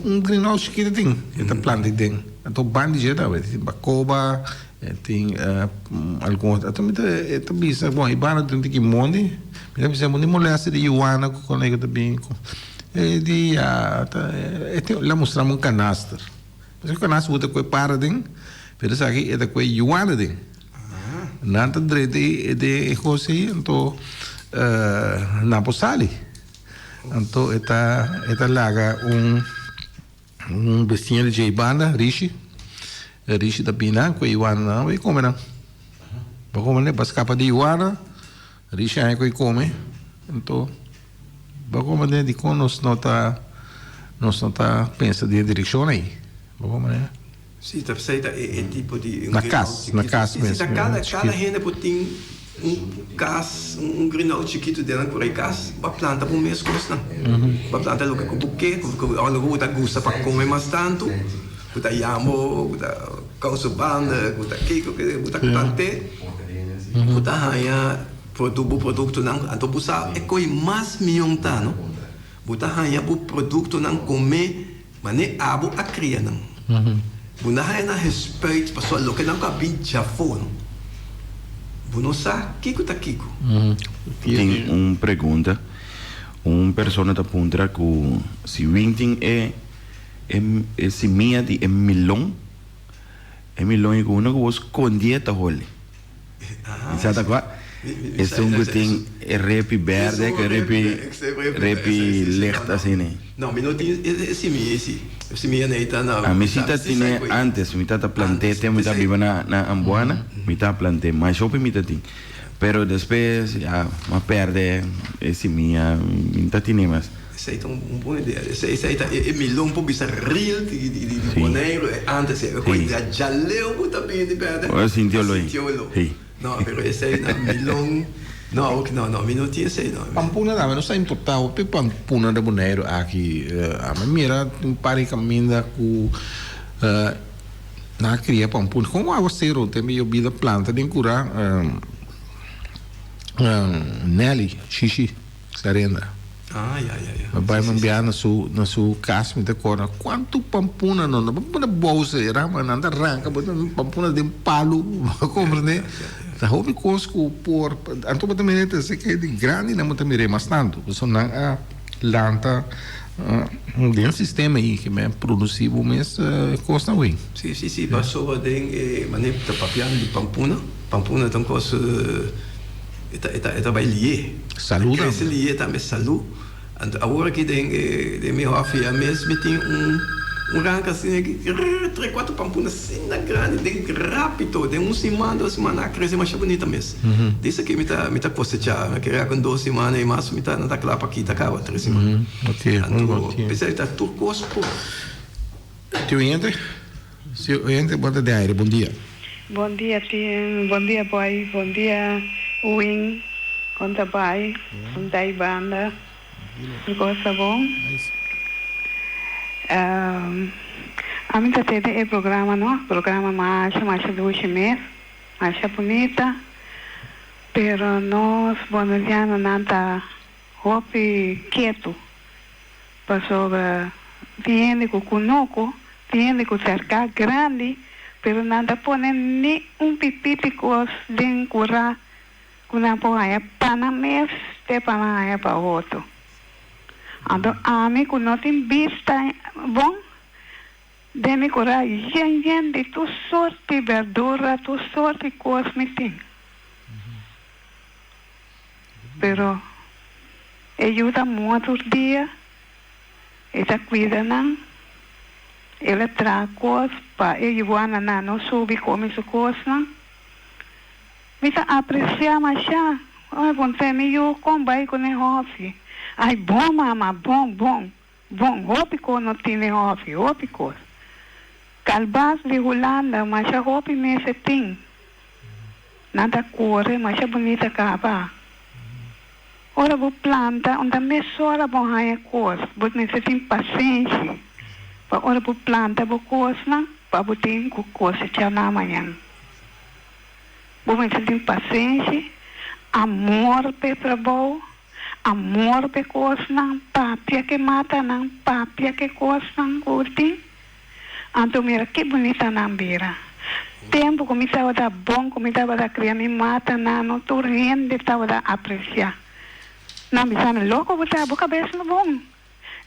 um greenhouse chiquito tem, esta planta tem. Então bande de jeito, tem bacoba, tem alguns também bom ibana tem que monte me dizemos de molesta de Ioana com colega também de lá mostramos um canastra mas o canastra bota com para den pero isso aqui é da com Ioana den nada de coisa então na posali então eta laga vestinho de ibana Rishi da Pina, com Iwana, vai comer não. Vai comer né, para escapar de Iwana, Rishi aí vai comer. Então, vai comer né, de como nós não tá pensa de direção aí. Vai comer né. Sim, tá certo, é tipo de na casa mesmo. Cada gente tem um greenhouse chiquito dentro por aí casa, para plantar por mês custa. Para plantar logo com buquê, algo da gusta para comer mais tanto. Buta yamo, buta kausubanda, buta kiko, buta plante, buta haya produto não, então você é coi mais milhão tá, não? Você hanya o produto não comer, mas nem abo a criar não. Você hanya respeito para sua local não cabin jafon. Você não sabe kiko tá kiko. Tem uma pergunta. Uma pessoa está perguntando que se Winting é semilla de milão é que uno que você escondia tá role. Sabe qual? Esse um que tem repi verde, que repi licht assim, né? Não, mas não tem semilla nem tá na. A mesita tinha antes, me tá plantei, tem me tá viva na Ambuana, me tá plantei, mas shopping me tá tem. Pero depois já me perde semilla, me tá tinha mais. Essa aí é uma boa ideia. Essa aí é milhão por bisa real de boneiro antes é coisa já leu também de perde. Eu senti lo. Não, pero esse aí não milhão. Não, não tinha esse aí não. Pampuna dá, mas não está importado. O pampuna de boneiro aqui, a mira um par de caminho com na cria pampuna. Como a você tem meio vida planta de curar Nelly, xixi, serenda. Mas vai me enviar na sua casa, me decora. Quanto pampuna não? Pampuna bolsa, era, mas não arranca, pampuna de um palo, compreende? Tá houve coisa que por, então também tem que é de grande, não também mas tanto. Você não a lanta de um sistema aí que é produzido, mas custa bem. Sim, passou de maneira de papel de pampuna então coisa está bem lié. Saúde. Esse lié também saúde. Agora que de minha filha mesmo tem ranca assim, 3, 4 pampunas assim na grande, de rápido, de 1 semana, 2 semanas, cresce mais bonita mesmo. Disso aqui me tá cosechar, que com 2 semanas e mais, me tá não tá claro para aqui, tá acaba 3 semanas. Ok. Pensei tá tudo cospo. Tio Ente, bota de aire, bom dia. Bom dia, Tim. Bom dia, boy. Bom dia, Wing. Conta pai. Conta aí, banda. Gosta bom? A mim tá tendo o programa, não? Programa marcha do mês, marcha bonita. Pero nós, bolivianos, não tá hopi quieto. Passou viene com cunoco, viene com cerca grande, pero nada pone nem pipiti cos de curar, kuna poaya para mês, te para para outro. Então, a mim, quando não tem vista bom, de me curar, gente, de tu sorte verdura, tu sorte coisa me tem. Pero, ajuda muito dia, ela cuida não, ela traz coisas para ela não subir como isso coisa não. Me tá apreciar mais já, você me eu combai com o office. Ai, bom, mama, bom. Hópico não tem hópico, hópico. Calbas de Holanda, mas a hópico mesmo tem. Nada corre, mas é bonita capa. Ora, vou planta, onde me sora bom raia coisa, vou mesmo tem paciência. Ora, vou planta, vou coisa, para vou ter coisa já na manhã. Vou mesmo tem paciência, amor para trabalho. Amor pe coisa não, papia que mata não, papia que coisa não curte. Então, mira, que bonita não vira. Tempo que me estava da bom, que me estava da criar, me mata não tô rindo, estava da apreciar. Não me sabe louco, você a cabeça no bom.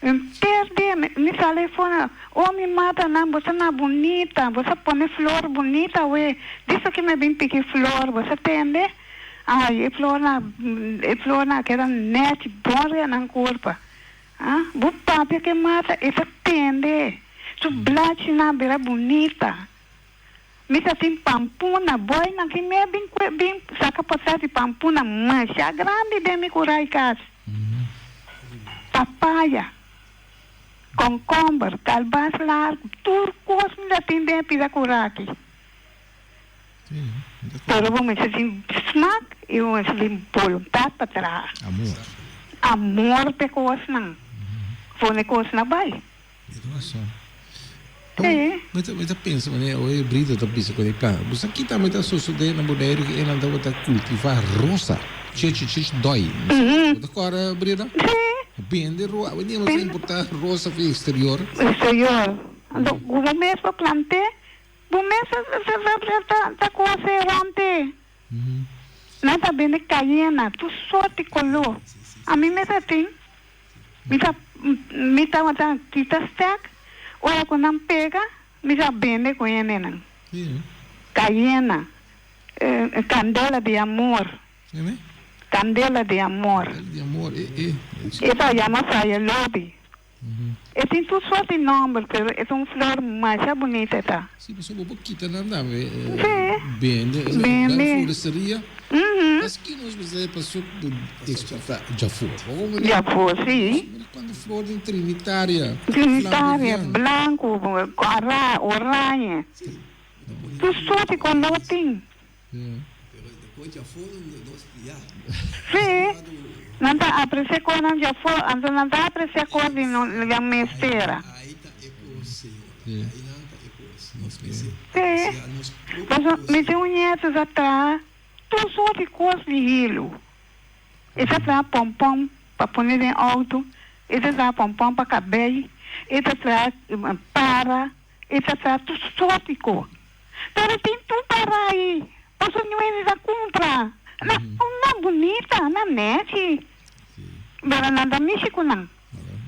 Perde, me telefona, me mata não, você não é bonita, você põe flor bonita, ué. Disso que me vem pique flor, você entende? E flor na que era net, borra na corpo. O papo que mata, isso tende. Tu blate na beira bonita. Me tá tem pampuna, boi na que me é bem, saca passar de pampuna, mancha grande de me curar em casa. Papaya, concombre, calbas largo, tudo coisa me tem de para curar aqui. Pero vamos dizer smack e vamos dizer vontade para trás. Amor pe coisa não. Foi coisa não vai. Mas eu penso, né? O brida da pista com ele plano. Você aqui também está sucedendo na boneira que ele andava a cultivar rosa. Chichi dói. Agora, Brida? Sim. Bem de rua. Onde você importar roça para o exterior? Exterior. Então, o mês para plantar, o mês está com você ontem. Nada bem de caiena, tu sorte colou. A mim me tem. Me tá matando kita stack. Ora quando não pega, me já bem com ele não. Caiena. Candela de amor. Candela de amor. De amor, Essa chama-se lobby. E tem tudo só de nome, pero é uma flor mais bonita, tá? Sim, mas eu vou quitar nada, Sim. bem, Bem. floresteria. Mas que nós precisamos passou por exportar já foi. Já foi, sim. Quando flor trinitária. Trinitária, branco, orange. Tu só de colotim. Depois já foram nós criar. Sim. Não está apreciando quando já foi, então não está apreciando quando não me espera. Aí está ecoção. Aí não está ecoção. Nós pensamos. Sim. Mas me tem netos atrás, tu só de coisa de hilo. Esse atrás pompom para pôr em auto, esse atrás pompom para cabelo, esse atrás para, esse atrás tu só de coisa. Pero tem tudo para aí. Os senhores já compram. Não bonita, na net. Mas nada México não.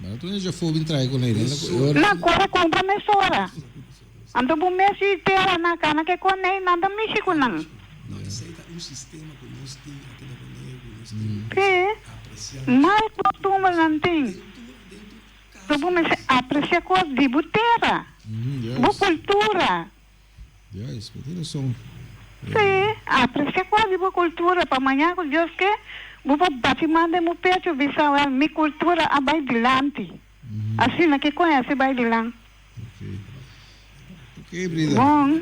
Mas tu já foi entrar com ele. Na cora compra mesora. Ando bom mês de terra na cana que conei nada México não. Não, isso aí está um sistema que nós temos aqui na Boneiro. Nós temos Mal costume não tem. Tu bom mês aprecia coisa de boteira. Boa cultura. Yes, mas tem noção. Sim, aprecia coisa de boa cultura. Para amanhã, com Deus que, vou bater de meu peito, visão, minha cultura vai dilante. Assim, na que conhece, vai dilante. Ok, Brida. Bom.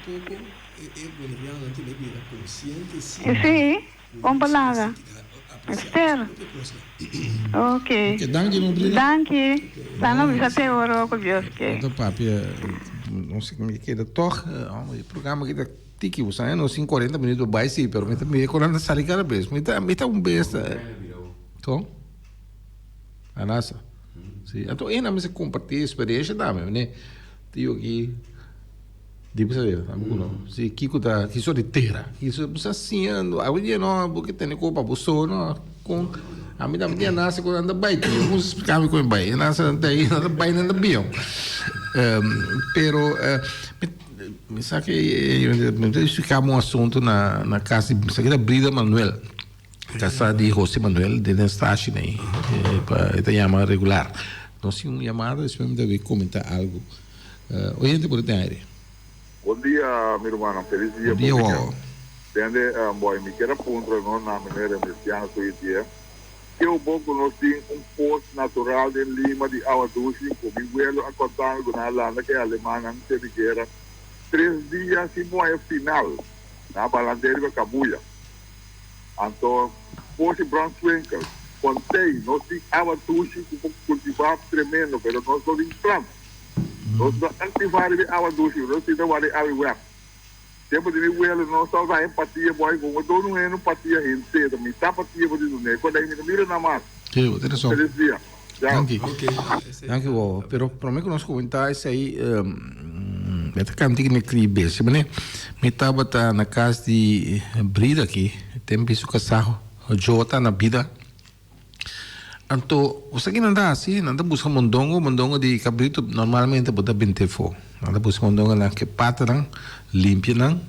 pouco é boliviano, não tem consciente, sim. Sim, com palavra. Esther. Ok. Danke, meu Brida. Danke. Sana bisa te oro com Deus que. Então, papi, não sei como é que é, toch, o programa que está tiki, você não 40 minutos vai sim, pero me correndo sair cada vez. Me tá besta. Então, a nossa. Sim, então ainda me se compartilhar experiência da né? Tio aqui Diba saber, si Kiko tá aqui só de terra, isso você assim, a dia não, porque tem copa busou, não, com a minha dia nasce quando anda bike, vamos explicar como vai, nasce daí, anda bike anda avião, pero me sabe que ficamos um assunto na casa de sabe da Brida Manuel, casa de José Manuel de Nestache, né, para chamar regular, então se chamada, espero deve comentar algo, oyente por ter. Bom dia, meu irmão. Feliz dia. Bom dia, Wall. Tende, boy, me quero apontar no nome da Cristiano Soitia. Que o pouco nós temos poço natural em Lima de Água Doce, com o vuelo a contar com a Holanda, que é a Alemanha, não teve guerra. 3 dias e moe final, na balandeira da Cabuia. Então, poço Brunswick, contei, nós temos Água Doce, com cultivar tremendo, mas nós não temos planta. Nós ativar de água doce, nós temos água web. Tempo de vuelo, nós só vai empatia, boy, como todo mundo empatia em cedo, me tá empatia por isso, né? Quando a gente mira na massa. Que interessante. Feliz dia. Danke. Danke, Wall. Pero para mim que nós comentar isso aí, eu tô cantando no clipe, se né? Me tava na casa de Brida aqui, tem piso casado, Jota na vida. Então, você que não anda assim, não anda buscando mondongo de cabrito, normalmente bota bem tempo. Não anda buscando mondongo lá que pata não, limpa não,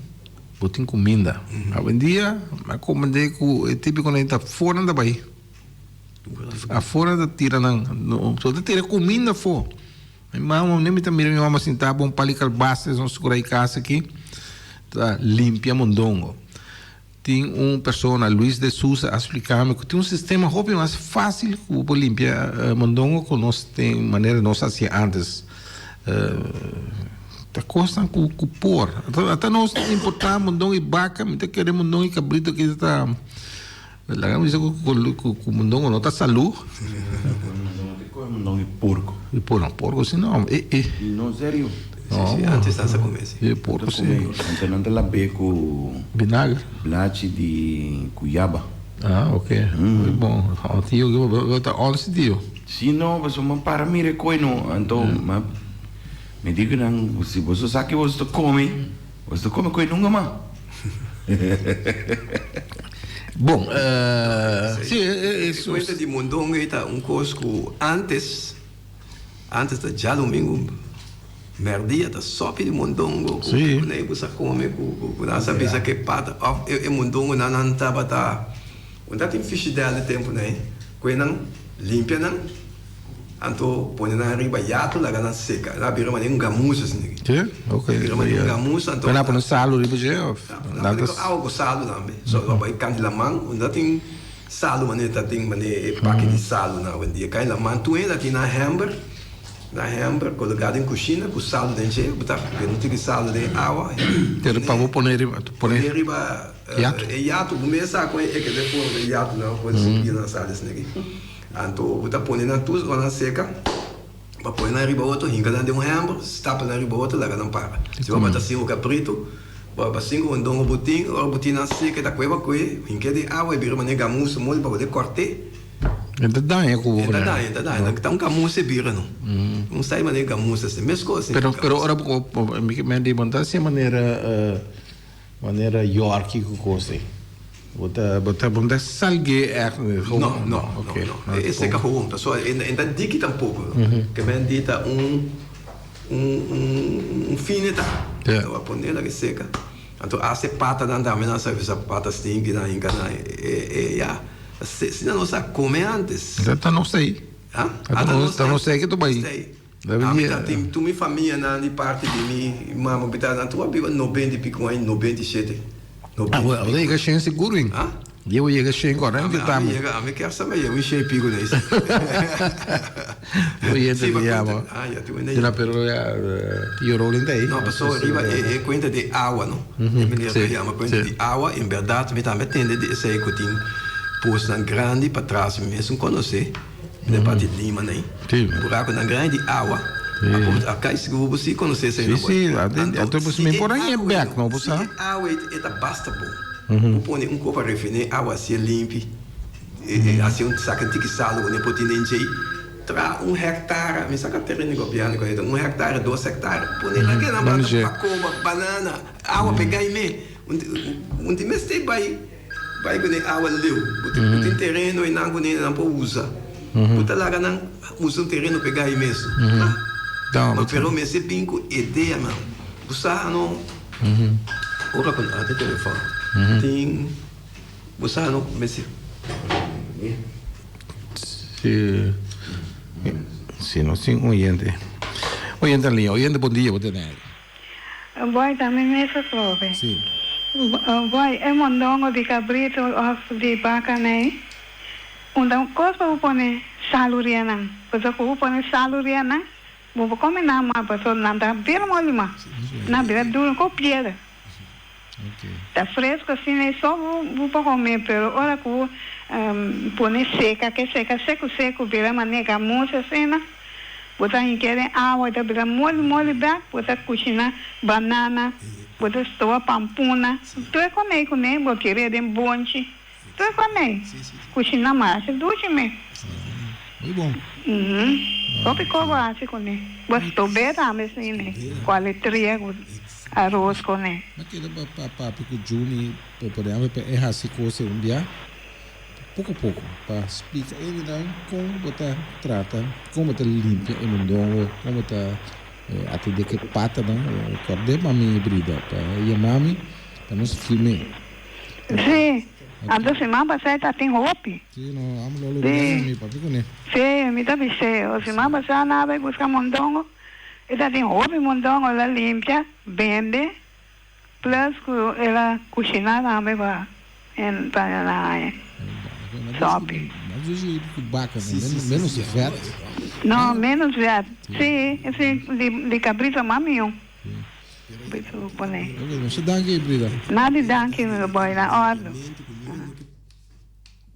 bota em comida. Hoje em dia, a comida é típico que está fora da Bahia. A fora da tira não, só da tira comida fora. Minha mãe nem me tá mirando, minha mãe assim, tá bom, pali calbaças, vamos segurar em casa aqui, tá limpa mondongo. Tem pessoa, Luiz de Souza, a explicar-me que tem sistema roupa mais fácil para limpar mondongo que nós tem maneira nós assim antes. Tá costa com por. Até nós importar mondongo e vaca, me tá querendo mondongo e cabrito que está lá isso com mondongo não está saúde. Mondongo e porco. E porco, senão Não, sério. Sim, antes dessa começa. E por você. Então não tem lá beco Vinagre. blate de Cuiabá. Ah, ok. Muito bom. Tio, onde tio? Se não, você não para mire coi não. Então, me diga não, se você sabe que você come coi nunca mais. Bom, sim, isso. Cuenta de Mondongo está coisa que antes da já domingo, merdia da sopa de Mondongo, Sim. né, você come, com essa pizza que pata, e Mondongo não estava tá, onde tem fish dela tempo, né, que não limpa não, então põe na riba yato lá na seca, lá vira uma gamuça assim. Sim, ok. Vira uma gamuça, então. Quando põe salo, tipo de. Algo salo também. Só vai cantar lá mão, onde tem salo, maneira tem maneira paque de salo na onde cai lá mão, tu ainda tem na hamburger colocado em cozinha com salo dentro, botar não tem salo de água. Ter para pôr riba yato, começa com que depois yato não pode subir na sala assim aqui. Então, botar põe na tus ou na seca. Para pôr na riba outro, hinca de hambúrguer, tapa na riba outro, lá não para. Se vai botar assim o caprito, vai assim o ndongo botinho, ou botinho na seca, da cueva, hinca de água, e vira uma gamuça, molho para poder cortar. Ainda dá, é como. Ainda dá. Então, gamuça vira, não. Não sai maneira gamuça, assim, mesmo coisa. Pero ora, me dimontar se maneira York que coisa. Botar salgue Não. Esse é carro, pessoal, ainda dique tampouco. Que vem dita fineta. Então, a panela que seca. Então, a pata não dá, mas sabe essa pata stingue na engana se não sabe comer antes. Então não sei. Não sei que tu vai. Tu minha família na parte de mim, mama, na tua vida 90 e pico aí, 97. Eu ia chegar seguro, hein? Eu ia chegar agora, não tá? Eu quero saber, eu enchei pico nisso. Eu ia te dizer, já pero io rolling daí. Não, pessoal, arriba é conta de água, não? É uma conta de água, em verdade, me também tem de esse que tem posto grande para trás, mesmo conhecer, na parte de Lima, né? Buraco na grande água. A caixa que você conhece isso aí, não? Sim, até você me pôr aí é back, não você? A água é basta bom. Põe copo para refinar, água assim limpa, assim saca de salo, né? Pode nem tra 1 hectare, me saca terreno copiando com ele, 1 hectare, 2 hectares, põe lá que na bata, banana, água pegar e me, onde me está vai com água leu, tem terreno e não pode usar, puta lá não usa terreno pegar e mesmo. Mas pelo menos esse pinco ideia, mano. Você não. Ora com a telefone. Tem. Você não. Mas se não sim oyente. Oyente ali, oyente bom dia, você né? Vai também nessa prova. Sim. Vai é mondongo de cabrito ou de vaca, né? Então, coisa para pôr saluria não. Coisa para pôr saluria não. Vou comer na mão, pessoal, não dá bem mole, mas na beira dura com pedra. Tá fresco assim, né? Só vou comer, pero ora que vou pôr seca, que seco, vira maneira gamuça assim, né? Botar em querer água, tá vira mole, back, botar cozinhar banana, botar estoura pampuna. Tu é comer, vou querer de bonche. Tu é comer. Cozinhar massa, duche mesmo. Muito bom. Só ficou assim com ele. Gostou bem também, assim, né? Com a letria, com arroz com ele. Mas que para porque o Juni, por exemplo, é assim coisa um dia, pouco, para explicar ele não como botar trata, como botar limpa o mundo, como botar até de que pata não, acordei para mim híbrida, para ir mami, para nos filmar. Sim. A da semana passada tem roupa. Sim, não, amo lo bem, para ficar né. Sim, me dá biche. A semana passada na vai buscar mondongo. Ela tem roupa mondongo, ela limpa, vende, plus ela cozinha também para na sobe. Mas hoje bacana, menos verde. Não, menos verde. Sim, esse de cabrito maminho. Você dá aqui, Brida? Nada dá aqui, meu boy, na ordem.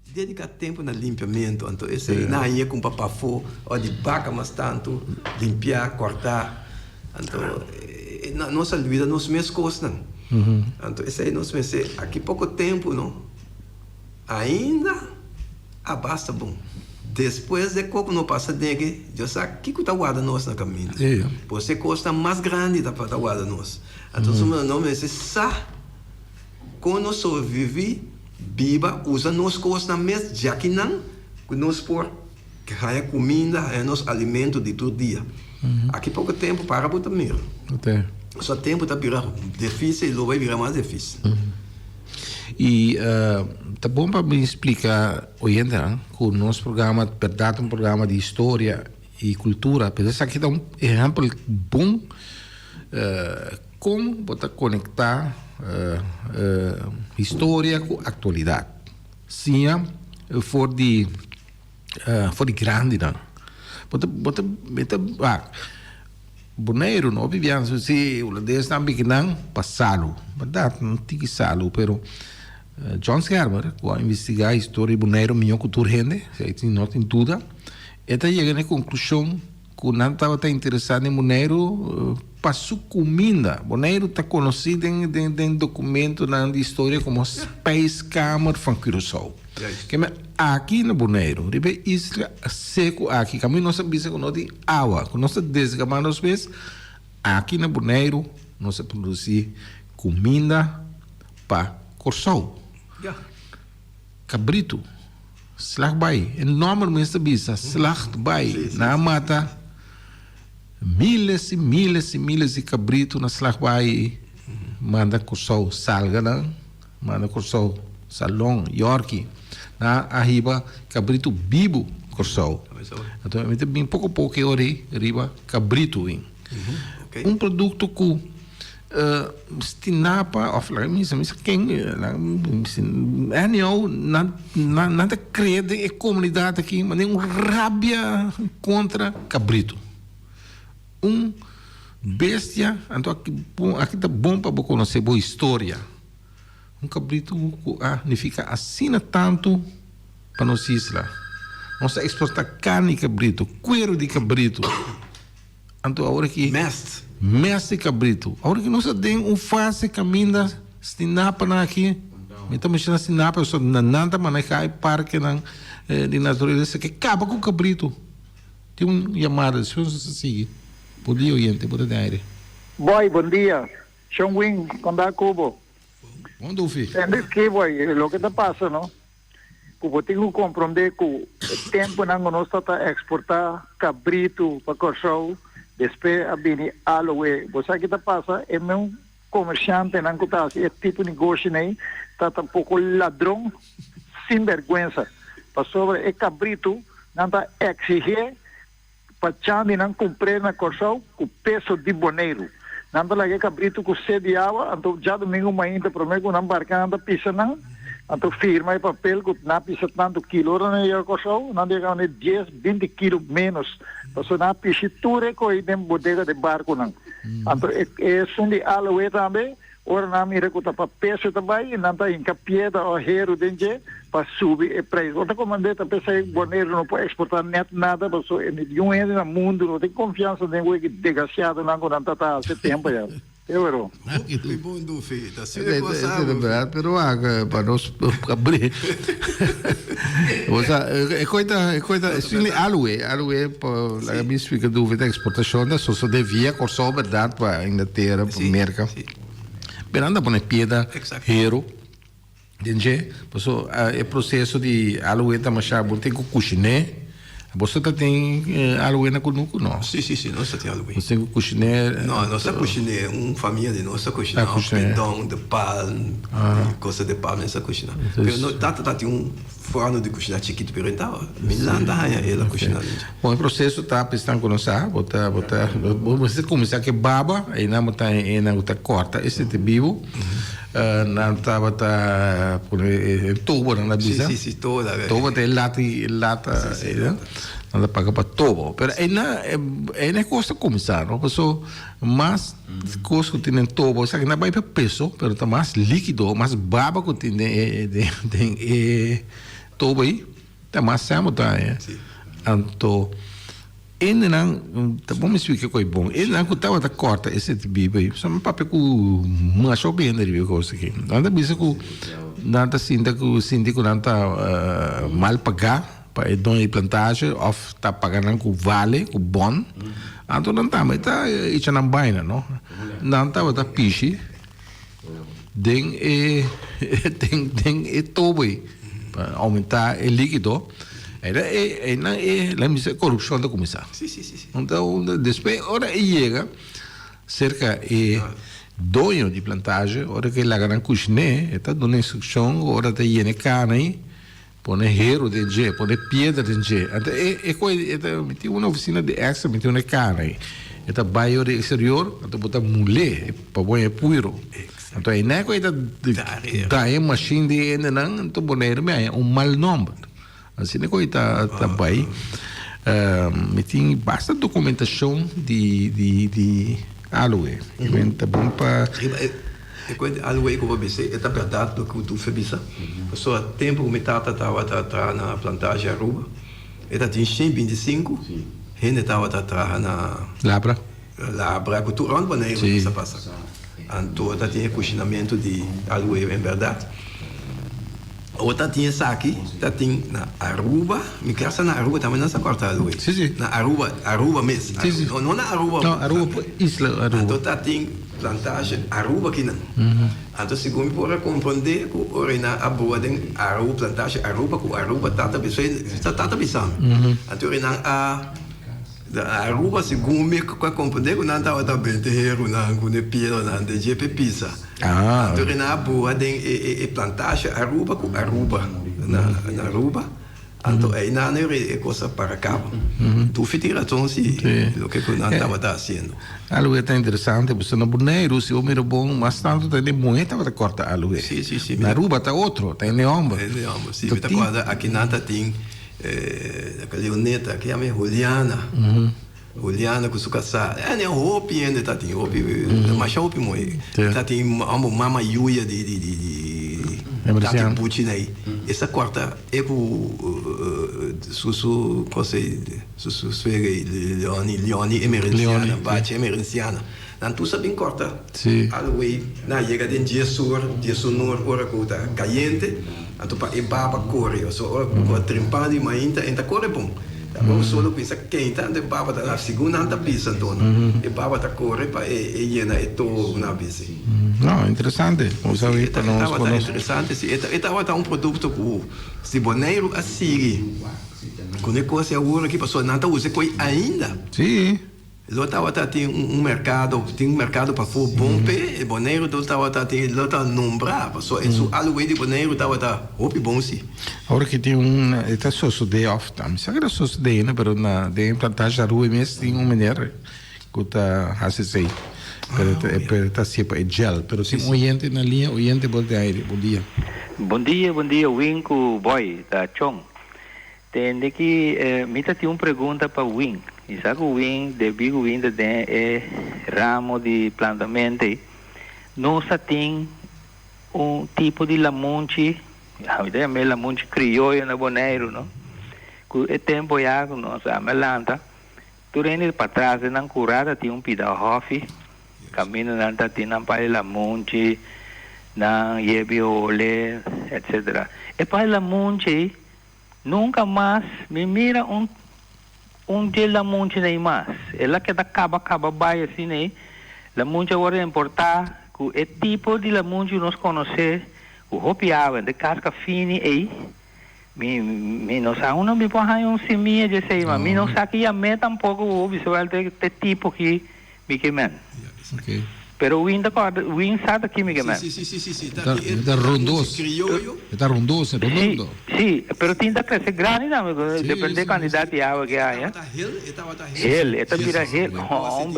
Dedicar tempo no limpiamento, então esse aí não ia com papafô, ou de vaca, mas tanto, limpar, cortar, Então, nossa vida, nos mesmos coisas, não. Então, isso aí nós pensamos, aqui pouco tempo, não? Ainda basta bom. Depois de pouco não passa daqui, já sabe o que está guardando nós no caminho. Você costa mais grande da para guardar nós. Então, o nome é sa, quando nós sobrevive, biba, usa nós coisas na mesa, já que não, nós por que é comida, é nosso alimento de todo dia. Aqui pouco tempo para botar mesmo. Só tempo está virando difícil e logo vai virar mais difícil. E tá bom para me explicar hoje que o nosso programa, verdade, um programa de história e cultura, mas esse aqui dá um exemplo bom como botar conectar história com atualidade. Sim, for de grande não. Bota Bonaire não viviam se holandês também que não passado, verdade, não tinha que salo, pero John Schermer, que vai investigar a história de Bonaire, minha cultura rende, se não tem dúvida, ele chega na conclusão que não estava tão interessado em Bonaire para sua comida. Bonaire está conhecido em documento na história como Space Camera van Curaçao. Que aqui na Bonaire, ribe isla seco aqui, caminho nós sabemos que não tem água, que nós desgamamos vezes aqui na Bonaire nós produzimos comida para Curaçao. Cabrito, slagbai, enorme bisa, slagbai, na mata miles e miles e miles de cabrito na slagbai, manda Curaçao salga não, manda Curaçao salão, York, na arriba cabrito vivo Curaçao. Então, é bem pouco que arriba cabrito in. Um produto que stinapa of lá misa quem nada crede é comunidade aqui, mas tem rabia contra cabrito. Bestia, então aqui tá bom para conhecer boa história. Cabrito não fica assim tanto para nós isla. Nós exportar carne de cabrito, cuero de cabrito. Então agora que mestre cabrito. Agora que nós temos fase caminho sinapa aqui. Então me chama sinapa, eu sou nada manejar parque de natureza que acaba com o cabrito. Tem chamada, se você seguir. Bom dia, oriente, bom dia. Boy, bom dia. Sean Wing, Condá Cubo. Onde fica? Entende que, boy, o que está passando, não? Cubo tem que compreender que o tempo não nós está exportar cabrito para Curaçao, depois a bini aloe. Você que está passando é um comerciante não que está esse tipo de negócio aí, está um pouco ladrão, sem vergonha. Para sobre o cabrito não está exigir para chande não cumprir na Curaçao com o peso de Bonaire. Nanda lagi cabrito com sede de água, então já domingo ainda prometo não embarcar nada pisa não, então firma e papel que não pisa tanto quilo na ia Curaçao, não chega a 10, 20 quilos menos, então não pisa tudo que aí tem bodega de barco não, então é sundi aloe também, ora não mira que para peso também, não está em capieta ou hero dentro para subir o preço. Outra comandante também sai Bonaire não pode exportar net nada, mas nenhum ente no mundo não tem confiança nem o que desgraçado não quando está há tempo já. Eu Que bom do filho, tá sendo É verdade, pero para nós abrir. É coisa, sim, aloe, para a minha explica dúvida exportação da só devia Curaçao verdade para Inglaterra, para América. Beranda pone pieda, hero. Entende? Então, o processo de aloe da machado tem que cozinhar. Você tem aloe na conuco, não? Sim, nós temos aloe. Você tem que cozinhar? Não, nós cozinhamos, uma família de nós cozinhamos, perdão, de palm, coisa de palm, nessa cozinha. Mas nós tem forno de cozinhar chiquito, pero então, Milanda ela cozinha. Bom, o processo está pensando com nós, botar, você começar que baba, aí não botar corta, esse é vivo. Não estava tubo na bisa. Sim, toda. Tubo tem lata, não paga para tubo. Mas aí não custa começar, não? Porque mais coisas que tem tubo, sabe que não vai para peso, mas está mais líquido, mais baba que tem tubo aí, está mais samo tá, Então ainda não, tá bom me explicar que é bom. Ainda não tava da corta esse tipo aí. Só um papel com macho bem ainda viu coisa aqui. Nada bisa com nada sinta que o síndico não tá mal pagar para dono de plantagem, ou tá pagando com vale, com bom. Então não tá, mas tá isso não baina, não. Não tava da piche. Den tobo para aumentar o líquido. La corrupção da comissão. Então, depois, hora chega, cerca de dono de plantagem, hora que ele agarra cozinha, está dando instrução, hora de ir na carne, põe hero dentro, põe pedra dentro. Então, tem uma oficina de extra, tem uma carne. Então, vai ao exterior, então, botar mulher, para pôr puiro. Então, aí não é coisa da machine de não, então, boneiro, mal nome. Assim, né, coisa tá bem. Tem bastante documentação de aloe. Tá bom para. Quando aloe que eu vou dizer, é verdade do que tu fez. Só tempo que me tata estava na plantagem Aruba, ele tinha 125, ele estava na Labra, que tu onde banheiro essa passa. Então, tinha cozinhamento de aloe, em verdade. Outra tinha aqui, tinha na Aruba, me casa na Aruba também não se corta aloe. Sim. Na Aruba mesmo. Sim. Não na Aruba. Não, Aruba, Isla Aruba. Então tinha plantagem Aruba aqui não. Então segundo para compreender que ora na boa den Aruba plantagem Aruba com Aruba tata bisam. Então a Aruba segundo me que compreender que não estava também terreiro não com de piero não de GP pisa. Então na boa den plantagem Aruba com Aruba na Aruba. Então aí não é coisa para cá. Tu fica razão se o que não estava fazendo. Aloe é interessante, porque no Bonaire se o meu bom, mas tanto tem moeda para cortar aloe. Sim. Na Aruba tá outro, tem neomba. Sim, me acorda aqui nada tem a Leoneta, que é a minha Juliana. Juliana com sua casa. É roupa ainda tá tem roupa, mas roupa muito. Tá tem uma mama Yuya de tá tem putin aí. Essa quarta é com su Leone emergenciana, bate emergenciana. Não tu sabe corta. Sim. Aloe na chega de dia sur ora com tá caliente. Então para baba corre, só ora com trimpar de mainta, ainda corre bom. Vamos só pensar quem tá de baba da segunda anda pisa então. E baba tá corre para llena e todo na vez. Não, interessante. Vamos saber para nós. Tá interessante, sim. Tá um produto que se boneiro a seguir. Quando é coisa agora que passou não tá usa coi ainda. Sim. Lá tem um mercado para for bom pe boneiro do tem lá nombrar, passou isso aloe de boneiro opi bom sim. Agora que tem está só de off tam, sabe só de né, pero na de plantagem da rua mesmo tem mulher que tá assim, pero tá sempre gel, pero tem oyente na linha, oyente pode aire, bom dia. Bom dia, Winco Boy da Chong. Tem que me tem uma pergunta para Win. E sabe o Win, devido ao Win de ramo de plantamento, nós tem tipo de lamunchi, a ideia é lamunchi crioulo na Bonaire, não? Que é tempo já que nós a melanta, durante para trás não curada tem pedaço caminho não tem não para lamunchi, não yebiole, etc. E para lamunchi nunca mais me mira dia la munchi nem mais. Ela que acaba vai assim né. La munchi agora é importar que é tipo de la munchi nós conhecer o hopiava de casca fine aí. Me não sabe não me põe semia de sei mas me não sabe que a meta um pouco o visual de tipo que me queimando. Okay. Pero o Win sabe aqui, Miguel. Sim. Está rondoso. Está rondoso, redondo. Sim, pero tinha que ser grande, não, depende do candidato de água que há. Ele, está vira ele.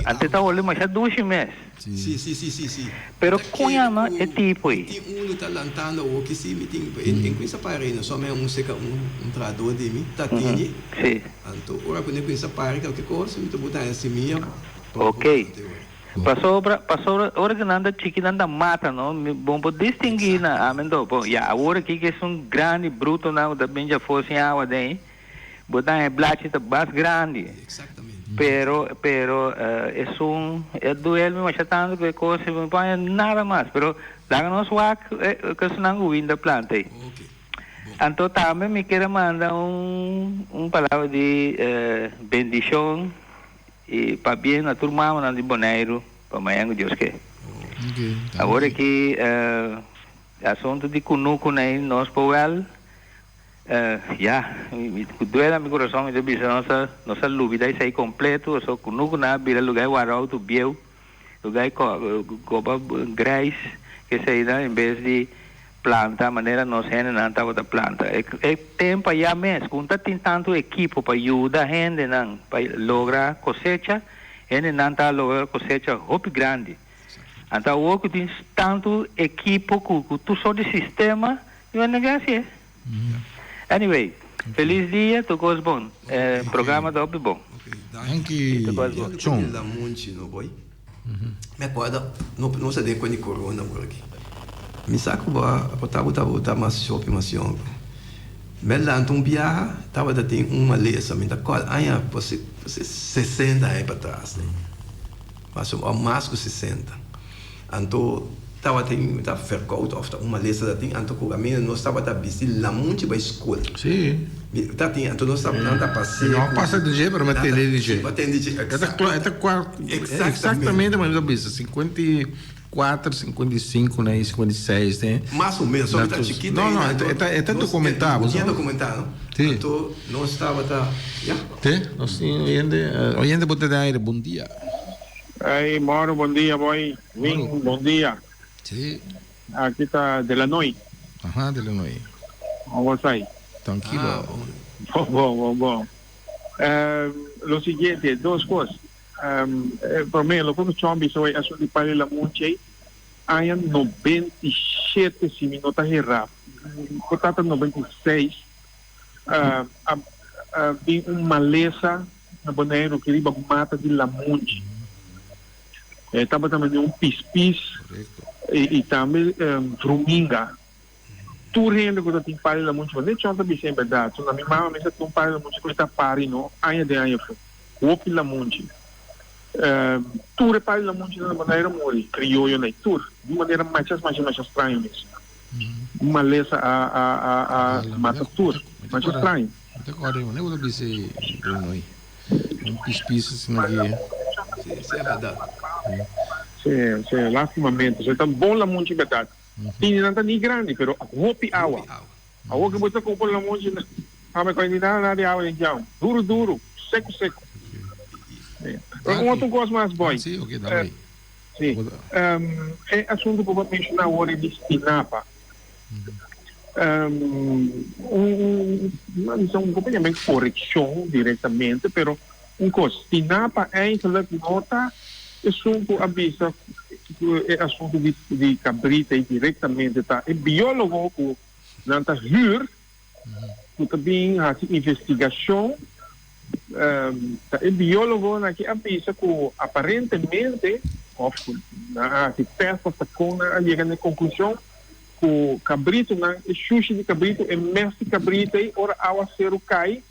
Antes estava olhando, mas já 2 meses. Sim. Pero cunhama é tipo aí. Tem está lançando o que se me tem em coisa para aí, só me um tradutor de mim, tá tinha. Sim. Então, ora quando coisa para aí, qualquer coisa, me botar essa minha. Ok. Passou hora que nanda chiquita nanda mata, não? Bom para distinguir na amendo. Bom, já agora que é um grande bruto não, da bem já fosse água daí. Botar é blache tá mais grande. Exatamente. pero es duelo machatando que cosa não põe nada mais, pero lá nos wak que se não winda planta. Então também me quero mandar palavra de bendição e para bem na turma de Bonaire, para amanhã Deus que. Agora que assunto de kunuku na nós powell duela mi coração me debisa nossa lubida sai completo so kunuku na vira lugar warau tu bieu lugar coba grais que sai em vez de planta maneira nós gente não tá outra planta é tempo já mês conta tem tanto equipo para ajudar a gente não para lograr cosecha gente não tá lograr cosecha hop grande. Então, o que tem tanto equipo que tu só de sistema e o negócio. Anyway, feliz dia, tu gosto bom. Programa do bom. Thank you. Chong. La munchi no boy. Me acorda, não se deu com o corona por aqui. Me saco ba, tava mais shopping mais young. Me lanto viaja, tava da tem uma lesa, me da qual aí você 60 aí para trás, né? Mas o mais que 60. Então, estava verkauft of uma lista da tinha, então a minha não estava da bici lá muito para escola. Sim. Tá tinha, então nós estava não passeio. Não passa de jeito para meter de jeito. Bater de jeito. Exatamente a mesma bici, 54, 55, né, 56, né? Mais ou menos, só que tá chiquito. Não, é tanto documentado. Tinha documentado. Sim. Então, nós estava Sim, nós oyente bote de aire, bom dia. Hey, Mauro, bom dia, boy. Vim, bom dia. Sim. Aqui está Delanoy. Aham, Delanoy. Como vai? Tranquilo. Bom. Lo seguinte, duas coisas. Primeiro, quando o Chombi foi a sua de Parela Munchei, há 97 minutos errados. Portanto, 96, tem uma maleza na Bonaire que riba mata de Lamunchi. Estava também um pispis e também fruminga. Tudo ainda que eu tenho para lá muito, nem tinha também sem verdade. Na minha mãe me tem para lá muito que está pari no, ainda de ainda foi. O que lá muito. Tudo para lá muito na maneira muito crioulo na tudo, de maneira mais estranha mesmo. Uma lesa a mata tudo, mais estranho. Agora eu nem vou dizer não. Um pispis assim aqui. Sim, é verdade. Sim, lastimamente. Você está bom lá muito verdade. Tinha não está nem grande, mas a roupa água. A água que você compra lá muito, a minha coisa não nada de água então. Duro, seco. Um outro gosto mais boy. Sim, ok, dá bem. Sim. É assunto que eu vou mencionar agora de Spinapa. Não um acompanhamento correção diretamente, pero coisa, Spinapa é aquela nota assunto avisa é assunto de cabrita e diretamente tá é biólogo que não tá huur que também faz investigação é biólogo que avisa que aparentemente na se testa essa cona chega na conclusão que o cabrito não é xuxi de cabrito é mestre cabrito e ora água cero cai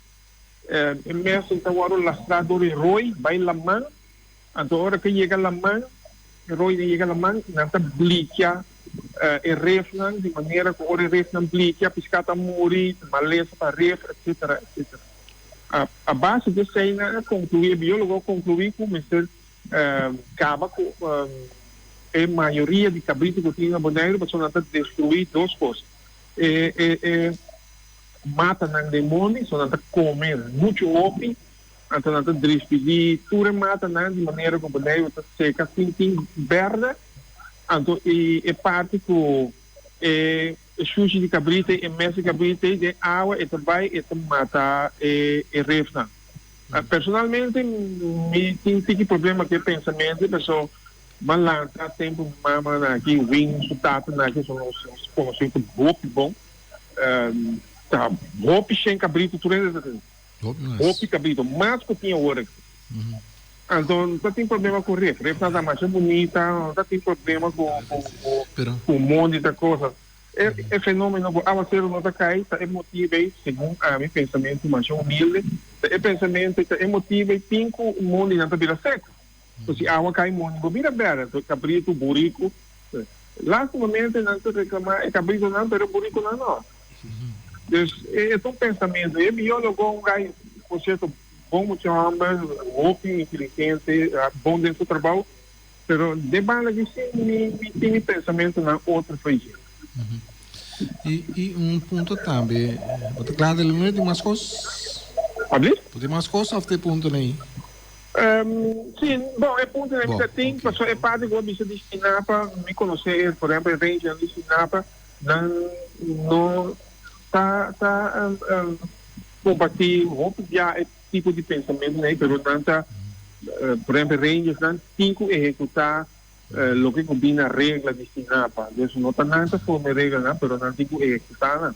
é mestre então ora lastrador e roi vai lá mão. Então, a hora que chega a mão, o roi chega a mão, não está blica, e refnan, de maneira que o refnan blica, piscata muri, maleza para ref, etc. A base dessa cena, concluir, biólogo concluir que o mestre acaba com a maioria de cabritos que tinha na Bonaire, mas não está destruir duas coisas. Mata não demônio, só não está comer muito opi, então não está despedir, tudo mata não de maneira que o Bonaire está seca, tem verde, então é parte que sushi de cabrita e mesa de cabrita de água e também mata e refna. Personalmente, me tem problema com o pensamento, a pessoa malanta tempo mama aqui, wing, sutata aqui, são os conceitos bom, tá, roupa sem cabrito, tudo roupa cabrito, mas que tinha hora. Então, não tem problema com o refna está mais bonita, não tem problema com um monte de coisas. É fenômeno, a ser não cai, é motivo, segundo a meu pensamento, mais humilde, é pensamento que emotivo e pinco o mundo não tá vira seco. Se água cai mundo, go vira bera, to cabrito, burico. Lá no momento não te reclamar, é cabrito não, pero burico não. Dus é um pensamento, é biólogo um gai, por certo, bom muito hambre, open, inteligente, bom dentro do trabalho, pero de bala que sim, tem pensamento na outra feijão. E um ponto também, você claro, ele não tem mais coisas? Tem mais coisas ou tem ponto aí? Sim, bom, é ponto aí que tem, mas é parte que eu disse de Sinapa, me conhecer, por exemplo, a range de Sinapa, não tá compartilhar, já é tipo de pensamento, né, pero não tá, por exemplo, ranges, não tem que executar lo que combina regra de Sinapa. Então, não está nada sobre regra, não, pero não tem que executar, não.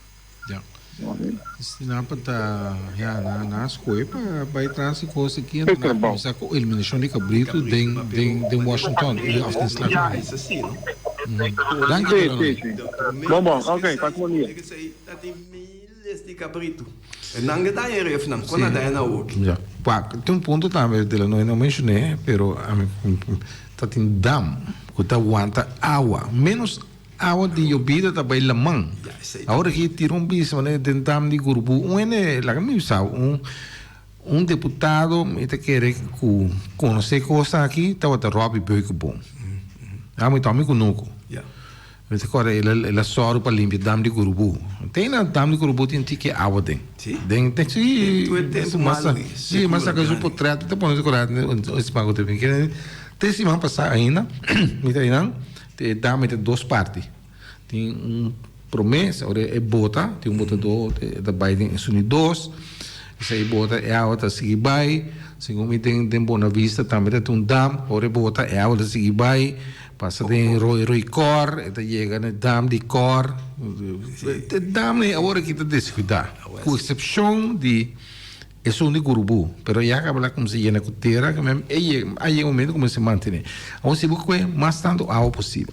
Ja. Sinapa tá na escola para trazer coisas aqui na eliminação de cabrito de Washington e of this land. Ja, is assim, não? Dank sim. Bom, ok, passa bom dia. Tem milhares de cabrito. Não que dá erro, não. Quando dá na outra. Já. Tem um ponto também dele, não mencionei, pero tá tem dam, que tá aguanta água, menos água de bebida também lamang. Agora que tira bicho, né, tem dam de grupo, lá que me sabe, deputado, me quer conhecer coisa aqui, tá o Robbie Beuke bom. Me tome conosco. Mas agora ele só para limpar dam de grupo. Tem na dam de grupo tem que água tem. Tem mas a coisa por trás, tá pondo correto, esse pago também. Tem semana passada ainda, me tá ainda, tem dam de duas partes. Tem promessa, agora é bota, tem botador da Biden Unidos. Essa aí bota é a outra seguir vai. Segundo tem Boa Vista também tem dam, agora bota é a outra seguir vai. Passa tem Roi Cor, eta chega no dam de Cor. Dam é agora que está descuidar. Com exceção de é um de Curubu, pero já acaba lá como se llena com terra, que mesmo aí é o momento como se mantém. Ou se busca mais tanto água possível.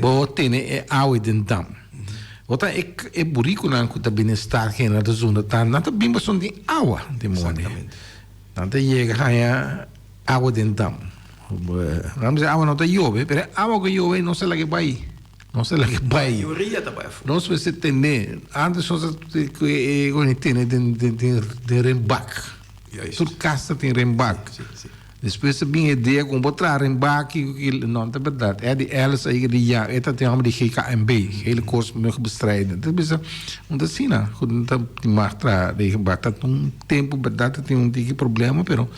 Bom, tem é água dentro dam. Outra é burico não que está bem-estar que na zona tá, não tá bem bastante de água de monte. Não tá chega a água dentro dam. Vamos dizer, água não está chove, mas água que chove não sei lá que vai. Não sei lá que vai. Não sei se tem, antes só que tem de rembac. Tudo casa tem rembac. Depois se bem ideia com botar rembac, não é verdade. É de elas aí que já, é tem uma de GKMB, ele curso meu bestrijden. Depois assim, não, quando tem mais de rembac, tá tempo verdade tem tipo de problema, pero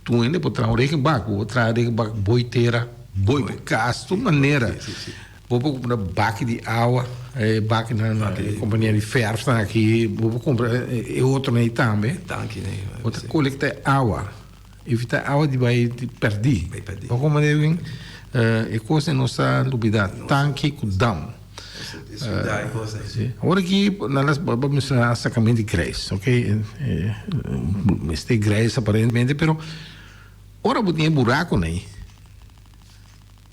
tu ainda pode trazer rembac, outra rembac boiteira, boi casto, maneira. Vou comprar baque de água, baque na companhia de ferro está aqui, vou comprar outro aí também. Outra coleta água, evitar água de vai perder. Vou como devem, é coisa nossa novidade, tanque com dam. Agora aqui nós vamos mencionar sacamento de grãos, ok? Este grãos aparentemente, pero ora botinha buraco né?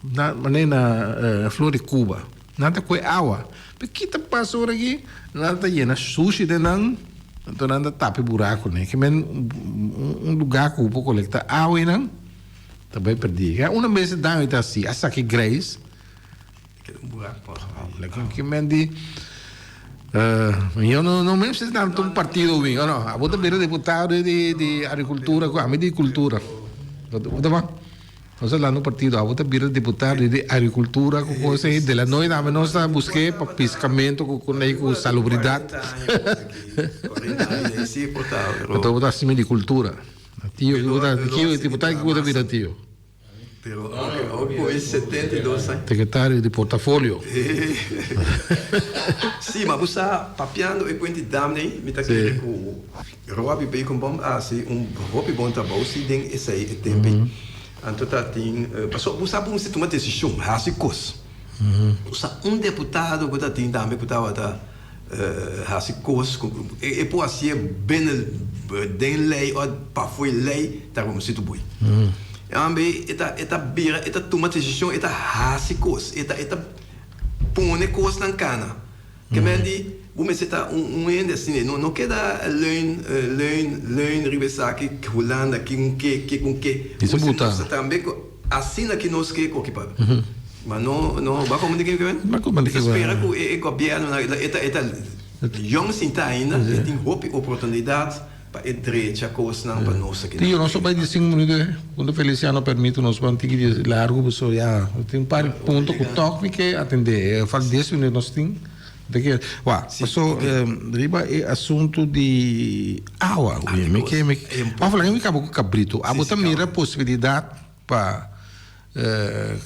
Na flor de Cuba, nada com água. Mas que tá passando aqui, nada llena sushi de não, então nada tapa buraco, né? Que um lugar que o pouco colecta água e não, também perdi. Uma vez dá então assim, essa aqui Grace, um buraco, que me di, eu não mesmo se dá um partido bem, não, a outra beira deputado de agricultura, a mim de cultura, outra bom. Nós lá no partido, a outra vira deputado de agricultura, com coisa aí, de lá nós busquei para pescamento, com salubridade. Então, vou acima de cultura. Tio, deputado que vou virar tio. Hoje 72 anos. Secretário de portafólio. Sim, mas você papiando e quando dá nem, me tá querendo com Robbie Bacon bom, assim, Robbie bom trabalho, se tem esse aí tempo. Então tá tem, passou, você sabe você toma decisão, assim coisa. Você deputado que tá tem também que tá assim coisa, e por assim bem den lei ou para foi lei, tá como se tu boi. Ambe eta bira, eta toma decisão, eta assim coisa, eta põe coisa na cana. Que me di Como se tá ende assim, não queda leun ribesaki Holanda com que. Isso buta. Também assim que nós que ocupar. Mas não vai como ninguém vem. Mas como ninguém espera que o governo eta jong sinta ainda tem oportunidade para direita coisa não para nós aqui. Eu não sou para de 5 minutos, quando Feliciano permite nos manter largo, pessoal, já tem um par de pontos que toque que atender. Eu falo 10 minutos nós tem. Daqui, passou riba é assunto de água, vamos falar que acabou com cabrito. A botar mira possibilidade para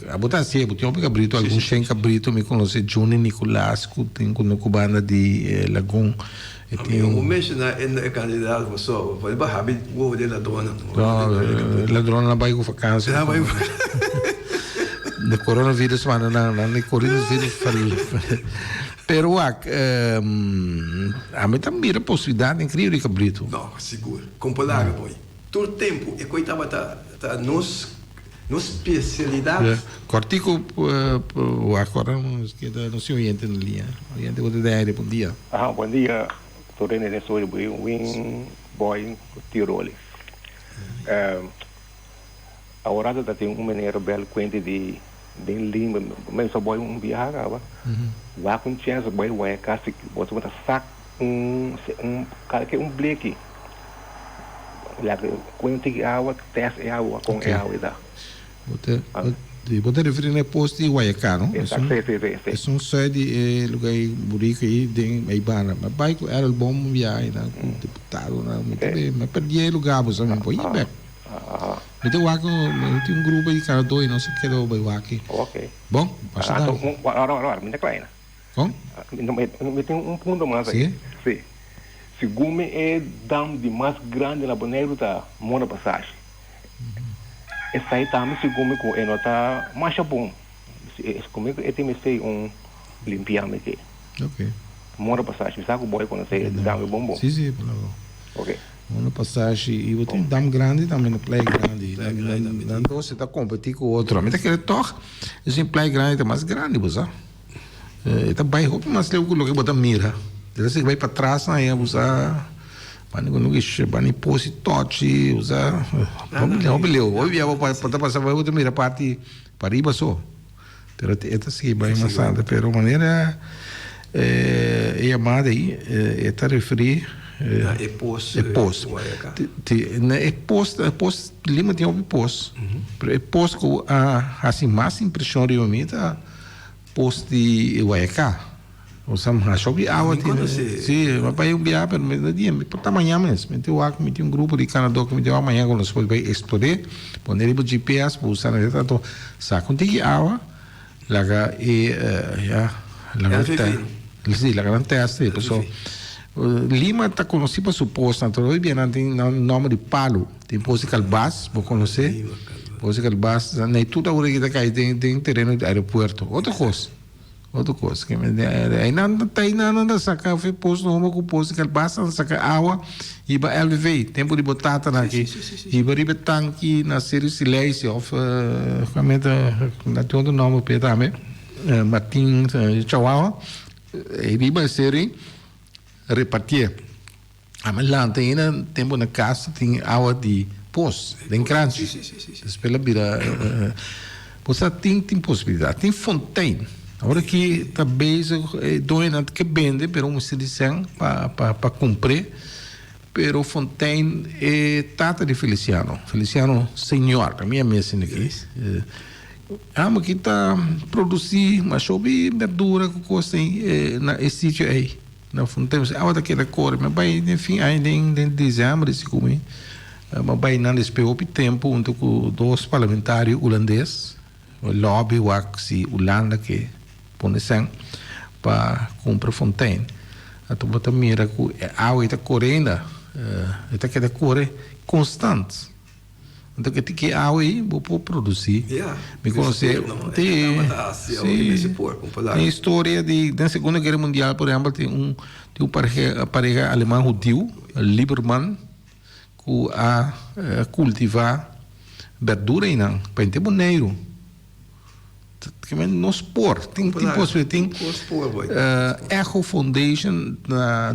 a botar assim, botar um cabrito, algum sem cabrito, me conhece Johnny Nicolasco, tem com cubana de Lagoon. Um mês na candidato só, vai barrar o de ladrona. Ladrona vai com vacância. De coronavírus, mano, na coronavírus pero a mim também a possibilidade incrível de cabrito. Não, seguro. Comparar, boy. Todo tempo é que estava tá nos especialidade. Cortico agora que não se orienta na linha. Orienta o de bom dia. Bom dia. Estou nesse sobre Wing Boy Tiroli. Agora já tem maneira bela quente de Lima, mas só boy viajar agora. Vai com chance boy vai casa você vai sac cara que bleque. Lá quando tem água, teste água com água da. Você refere a posto de Guaiacá, não? É um sede lugar burico aí de Aibana, mas vai era bom viagem, né? Deputado, né? Mas perdi lugar, você não pode ir bem. Então, tem grupo de cara dois, não sei o que do Baiwaki. Ok. Bom, passa lá. Agora, me declara. Bom? Me tem ponto mais aí. Sim. Segundo é dam de mais grande na Bonaire da Mona Passagem. Essa aí também segundo com nota mais bom. Comigo é tem limpiar aqui. Ok. Mona Passagem, sabe o boy quando você dá um bom. Sim, ok. Uma passagem e eu tenho dam grande também no play grande. Não você está competindo com o outro. Mas aquele toque, esse play grande é mais grande, você. Está bem roupa, mas eu coloquei botar mira. Você vai para trás, aí usar, para não que para pôr toque, usar. Eu ia para passar vai outra mira parte para riba só. Pero esta sim bem maçada, pero maneira é amada aí, está referir é posto. É posto. Lima tem um posto. É posto com assim mais impressão de mim tá posto de Guaiacá. O sam achou que água tem. Sim, mas para eu viajar para o dia, por tamanho mesmo. Me um grupo de Canadá que me deu amanhã quando nós vai explorar, pôr ele no GPS, para usar na tanto saco de água, laga e laga teste, pessoal. Lima está conhecido por suposto, então tem nome de Palo, tem posto de Calbás, vou conhecer, posto de Calbás, nem tudo agora que está caindo tem terreno de aeroporto, outra coisa, que aí não saca, foi posto uma com posto de Calbás, não saca água, e para LV, tempo de batata aqui, e para ir tanque na série silêncio, realmente não tem outro nome para também, Martins, Chihuahua, e riba série repartir. Mas lá tem tempo na casa tem água de poço, de grande. Espera vira. Você tem possibilidade. Tem fontaine. Agora que talvez doina que vende, pero uma seleção para cumprir. Pero fontaine é tata de Feliciano. Feliciano senhor, a minha mesa aqui. Mas que está produzir, mas soube verdura com coisa na esse sítio aí. Não temos a outra que era cor, mas vai enfim ainda em dezembro se come, mas vai não esperou o tempo junto com dois parlamentares holandeses, o lobby o axi Holanda que põe sangue para comprar fontaine. A tu bota mira que a água está correndo, está que a cor é constante. Então que tem que água aí vou produzir. Me conhecer tem história da Segunda Guerra Mundial, por exemplo, tem um pareja alemão judeu, Lieberman, que a cultivar verdura e não, para ter boneiro. que no spor, tem spor, boy. Echo Foundation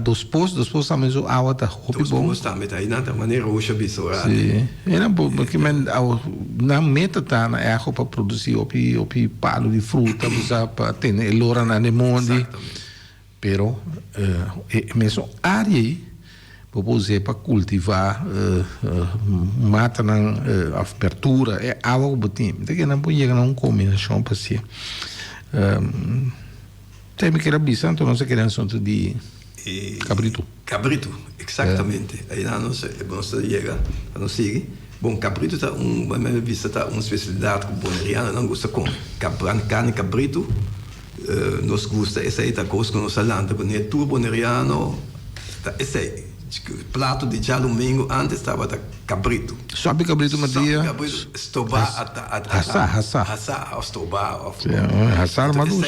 dos postos também so água tá Dos postos também tá aí na maneira hoje bisora. Sim. Era bom porque na meta tá na Echo para produzir opi palo de fruta, usar para ter lora na nemonde. Pero mesmo área aí propôs para cultivar mata na abertura é água botim então que não pode chegar a uma combinação para si tem que era bisão então não se querem assunto de cabrito exatamente aí não se chega não sigue bom cabrito tá vista tá uma especialidade que o boneriano não gosta com carne cabrito nos gusta essa aí tá coisa que nós falamos com o tubo boneriano esse aí prato de já domingo antes estava da cabrito. Sabe cabrito Maria? Cabrito estobá assar estobá. Assar maduro.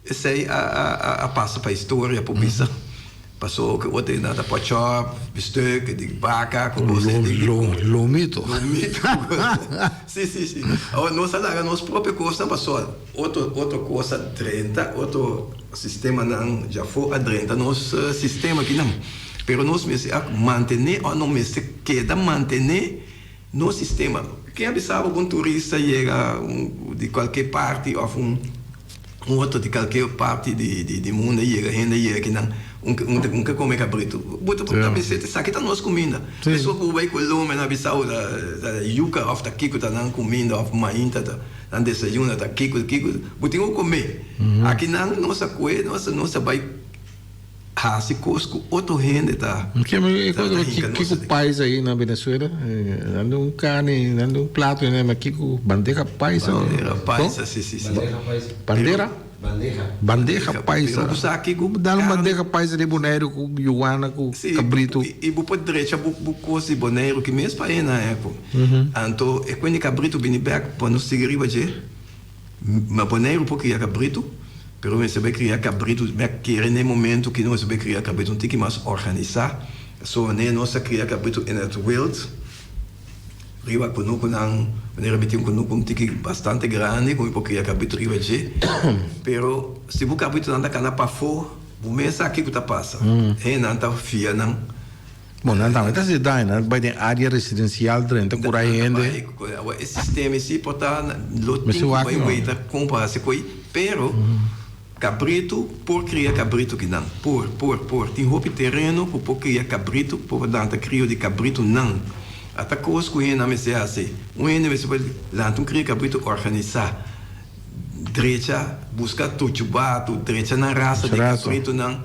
Esse aí a passa para a história para bisa. Passou que outro nada pochop, bistec de vaca, com você de lomito. Sim. Nós lá nós próprio coisa passou outra coisa 30, outro sistema não já foi a 30 nosso sistema que não. Pero nós manter ou não queda manter no sistema. Quem sabe algum turista chega de qualquer parte ou outro de qualquer parte de mundo chega que não que come cabrito. Bota também se aqui tá nós comida. Pessoa que vai com lume na Bissau da yuca of da kiko tá não comida of mainta da desayuno da kiko botinho comer. Aqui não nossa coisa nossa vai se cosco outro rende tá que o país aí na Venezuela dando carne dando prato né mas que bandeja paisa sim bandeja paisa dá uma bandeja paisa de boneiro com iguana com cabrito e bu pode direita bu coisa de boneiro que mesmo aí na época então é quando cabrito vem back para nos seguir hoje mas boneiro porque é cabrito pero me sabe criar cabrito me querer no momento que não sabe criar cabrito não tem que mais organizar só né nossa criar cabrito in het wild riba com não maneira betim com não tem que bastante grande como porque criar cabrito riba de pero se o cabrito anda cana para fora o mês aqui que tá passa é não tá fia não bom não tá se dá né vai ter área residencial dentro por aí ainda o sistema se portar lotinho vai ver comprar se coi pero cabrito por criar cabrito que não por tem roupa terreno por criar cabrito por dar crio de cabrito não até coisa que não me sei assim ainda me sobre lá tu cria cabrito organizar direita buscar tuchubato direita na raça de cabrito não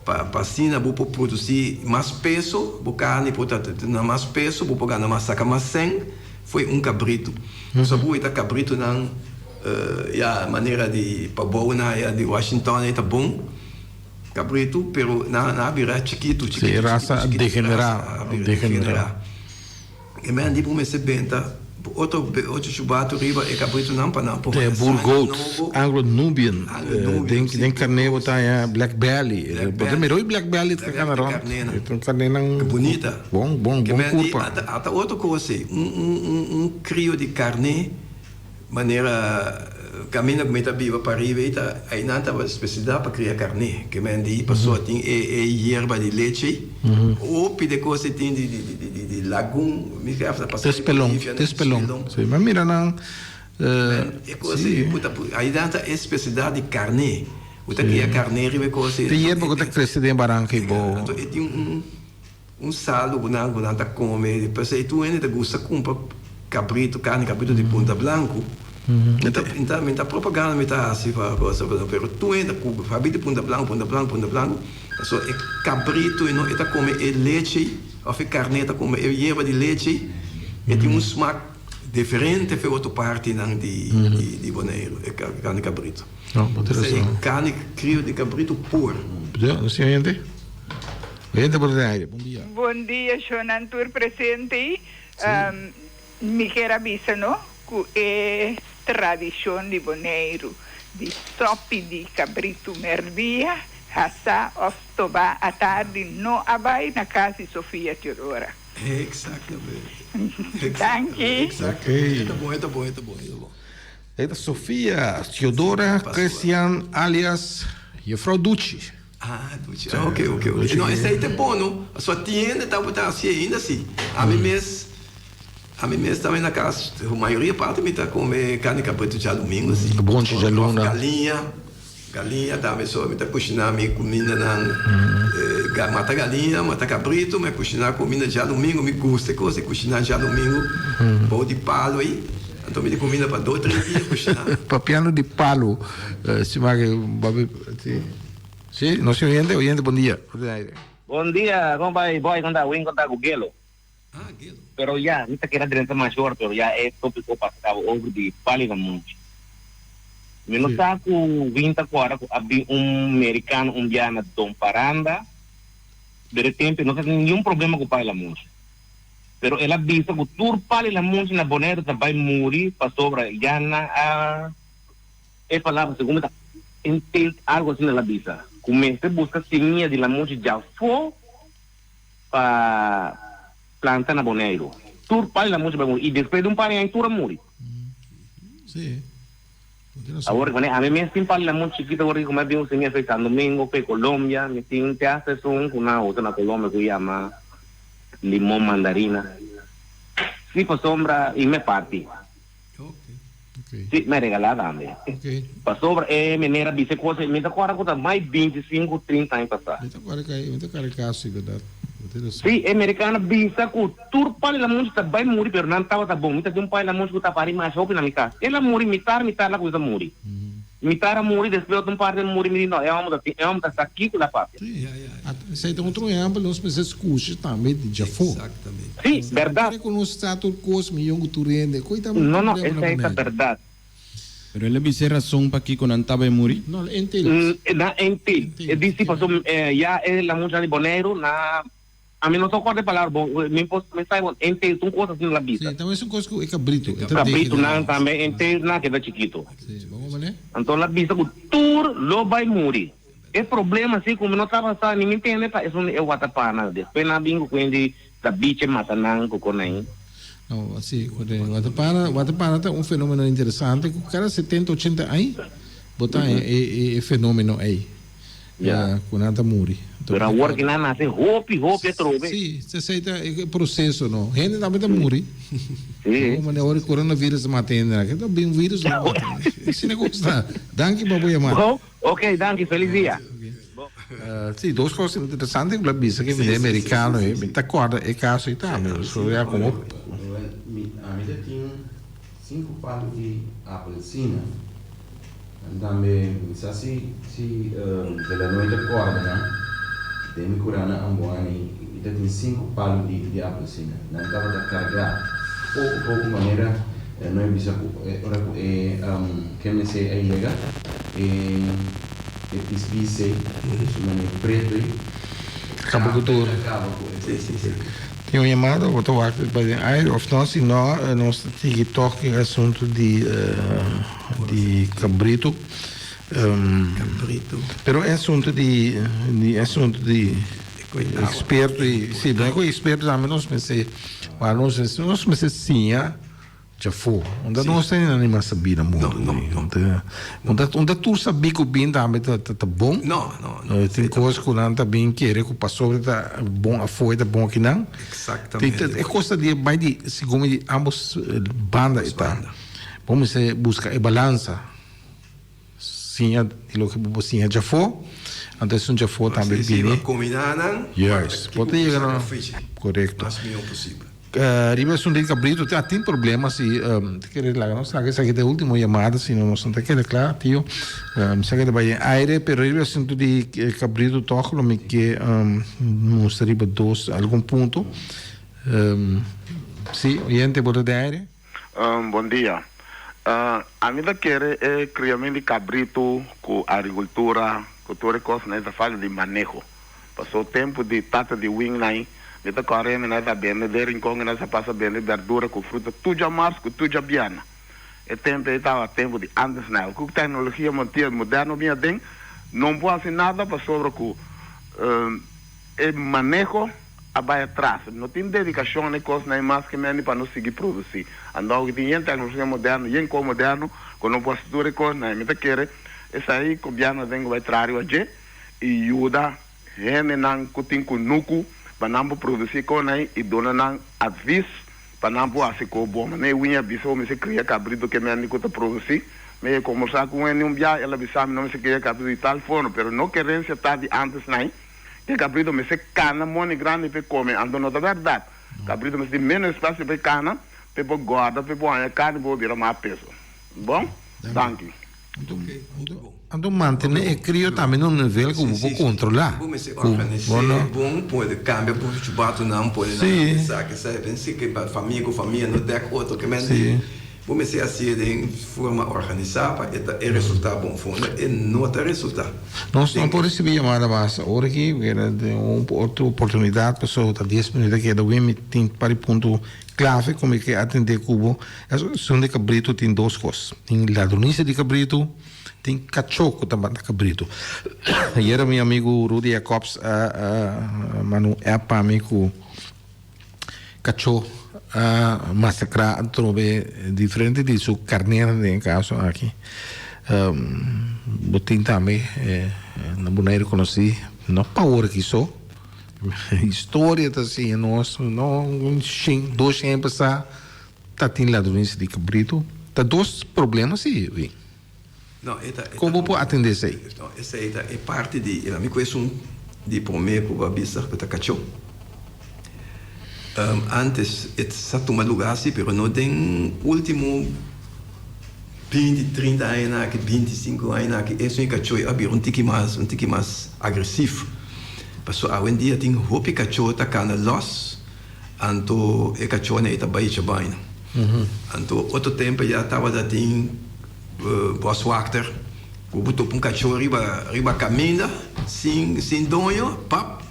para sina bu produzir mais peso bu carne portanto mais peso bu ganhar mais saca mais sem foi cabrito só bu ita cabrito não a maneira de pabona de Washington é tá bom cabrito pero na vira chiquito raça degenerar e me andi por me se benta outro chubato riba e cabrito não para não é Burgold Anglo-Nubian tem carne botar Black Belly primeiro Black Belly tá carne não bonita bom curva até outra coisa crio de carne maneira caminha com meta viva para riba aí não tava especialidade para criar carne que me andi pessoa tem erva de leite ou pide coisa tem de lagum me quer fazer tespelão sim mas mira não aí dá especialidade de carne o que é carne riba coisa tem erva que cresce de barranca e bom tem salo que não tá come depois aí tu ainda gosta compra cabrito carne cabrito de Ponta Blanco então a propaganda me tá assim para coisa pero tu ainda cabrito de Ponta Blanco só é cabrito e não está come leite ou carne está come erva de leite e tem smaak diferente de outra parte não de boneiro é carne cabrito é carne crio de cabrito puro gente bom dia Jonantur presente me quero avisar não que é tradição de boneiro de sopa de cabrito merdia assar ostobá à tarde no abai na casa de Sofia Teodora exatamente thank you tá bom Esta Sofia Teodora Christian alias Juffrouw Ducci. Ducci. Ok. Não, esse aí é bom, não? A sua tienda tá botando assim ainda assim. A mim mesmo também na casa, a maioria parte me tá comer carne cabrito já domingo assim. Bom de luna. Galinha também só me tá cozinhar minha comida mata galinha, mata cabrito, me cozinhar comida já domingo, me gusta coisa cozinhar já domingo. Pão de palo aí. Então me comida para 2, 3 dias cozinhar. Papiano de palo. Se vai Sim, nosso oyente, bom dia. Bom dia, compadre, boy, conta Gelo. Gelo. Pero ya, no te queda directo mayor, pero ya es tópico pasado over de pálida mucho. Me lo saco 24, había americano, indiano, Don Paranda, de repente no tiene ningún problema con pálida mucho. Pero él ha visto que tur pálida mucho en la bonera va a morir para sobre llana, es palabra, según algo así en la visa. Comece a buscar semilla de la mucho ya fue para planta na boneiro. Tur pai la mucho e depois de par em tur muri. Sim. Agora quando a mim mesmo pai la mucho chiquita agora como é bem semilla feita domingo pe Colômbia, me tem te hace una outra na Colômbia que chama limão mandarina. Se for sombra e me parte. Sì, mi regalata anche. Ma sopra è maniera di se cose mi da guarda mai 25-30 anni passati. Mi da caricare verdade. Sì, americana bisa ku tur pali la música vai muri per non tava da bom, mi da un pai la música ta pari ma shopping na mi casa. E la muri mitar la coisa muri. Mitar a muri depois um par de muri mi no, é uma da aqui com la papia. Sei então outro exemplo, nós precisamos escutar também de Jafo. Exatamente. Sì, verdade. Com o status cos milhão tu rende, coita. No, essa é a verdade. Pero ele disse razão para que quando estava muri? Não, entel. Disse passou já é la música de boneiro na a mim não só quatro palavras bom, me sai bom, entel são coisas assim na vida. Sim, também são coisas que é cabrito. Cabrito não também entel na que é chiquito. Sim, vamos ver. Então la visa que tur lo vai muri. É problema assim como não estava só ninguém entende para isso é o watapana. Depois na bingo quando da biche mata não com aí. Não, assim, o Watapana é fenômeno interessante. O cara 70, 80 anos, botar é fenômeno aí. Quando anda muri. Pero agora que não nasce, hope é trove. Sim, você aceita o processo, não? Gente também está muri. Sim. Como agora o coronavírus matando, que está bem vírus lá. Esse negócio está. Danke, babu Yamar. Ok, danke, feliz dia. Sì, due cose interessanti, la bisa che mi è americano e mi d'accordo è caso italiano, so ya como a mim tem 5 palos de apelsina. Também, se pela noite acorda, né? Tem me curana ambuani, e tem 5 palos de apelsina. Não estava a carregar pouco maneira, não é bisa ora que me sei aí lega e pisbise, maneira preto e acaba com tudo. Sim. Tem uma chamada, eu estou aqui para dizer, of nós, nós TikTok é assunto de cabrito. Pero é assunto de experto e sim, não é com experto também nós pensei, mas nós pensei sim, já foi. Onde nós tem nenhuma sabida muito. Onde tu sabia que o bem também tá bom? Não. Tem coisas que não tá bem querer que passou tá bom a foi tá bom aqui não. Exatamente. É coisa de mais de segundo de ambos bandas tá. Vamos buscar a balança. Sim, aquilo que sim já foi. Antes já foi também bem. Combinada. Yes. Pode chegar. Correto. Mais possível. Arriba es un día cabrito, tem problemas si te quieres la no sabes que de último llamada si no te queda claro tío sé que te vaya aire pero arriba es un día cabrito todo lo que mostraría dos algún punto sí oyente por de aire bom dia a mim da querer é criamento de cabrito com agricultura com toda coisa nessa fase de manejo passou o tempo de tata de wing aí Neta correndo nessa bem, de rincão nessa passa bem de verdura com fruta, tudo já março, tudo já biana. É tempo de antes não. Com tecnologia moderna minha tem, não pode fazer nada para sobre o manejo a vai atrás. Não tem dedicação nem coisa nem mais que menos para não seguir produzir. Andou que tem tecnologia moderna, e como moderno, quando posso tudo com na me te querer essa aí cobiana vengo vai trario aje e ajuda rene nan kutin kunuku banambo produzir com aí e dona nan advice banambo assim com bom né winha biso me se cria cabrito que me andi com produzir me conversar com ele dia ela bisa não se cria cabrito tal forno pero no querência tá de antes né que cabrito me se cana moni grande pe come ando não da verdade cabrito me se menos espaço pe cana pe guarda pe a carne vou virar mais peso bom thank you então manter e crio também num nível que eu vou controlar bom pode cambiar por chubato não pode não sabe pensa que para família no deck outro que mente vou me ser assim de forma organizada para o resultado bom fundo e não ter resultado nós não podemos receber chamada mais hora que era de outra oportunidade pessoa tá 10 minutos que é do meeting para o ponto clave como que atender cubo são de cabrito tem duas coisas tem ladronice de cabrito tem cachoco também de cabrito e era meu amigo Rudy Jacobs manu é para amigo cachoco massacrar trove diferente de sua carneira em caso aqui botin também na Bonaire conheci não power que só história tá assim nosso não dois anos passar tá tem ladrões de cabrito tá dois problemas sim não como pode atender isso aí essa aí é parte de eu me conheço de primeiro que babisa que tá cachorro antes está tomando lugar assim pero não tem último 20, 30 anos aqui 25 anos aqui esse é cachorro abrir um tique mais agressivo Passo hoje em dia tem roupa cachorro tá cana los, anto e cachorro nem tá baixa bem. Anto outro tempo já tava da tem boswachter, o botou um cachorro riba caminha, sem dono, pap,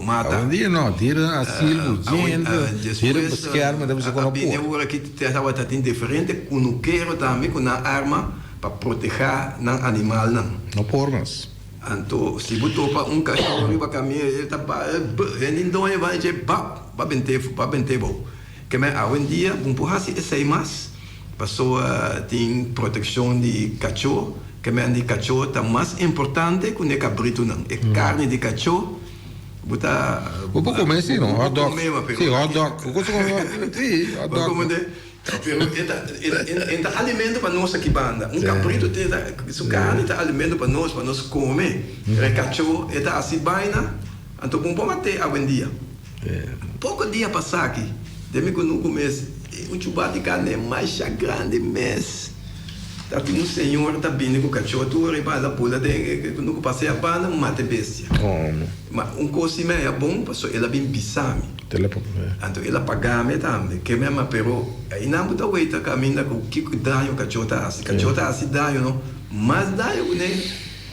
mata. Hoje em dia não, tira asilo, tira buscar, mas deve ser com a porra. A hora que tava tá tem diferente, com o queiro também com a arma para proteger o animal não. Não pormas. Anto se botou para um cachorro riba caminha, ele tá ele não vai dizer ba bentebo. Que mas hoje em dia um pouco assim é mais pessoa tem proteção de cachorro, que mas de cachorro tá mais importante que o cabrito não. É carne de cachorro. Botar vou comer sim, não, hot dog. Sim, hot dog. Eu gosto de hot dog. É alimento para nós aqui banda. Cabrito tem isso carne é alimento para nós comer. É cachorro é assim baina. Então bom para ter hoje em dia. Pouco dia passar aqui. Demi que no começo o chubá de carne é mais grande mês. Tá tem senhor tá vindo com cachorro tu riba da pula de no passei a banda mate bestia. Mas coisa é bom, passou ela bem pisame. Então ela pagame também, que mesmo pero aí não muda o jeito caminha com que daño cachorro tá assim daño não, mas daño né,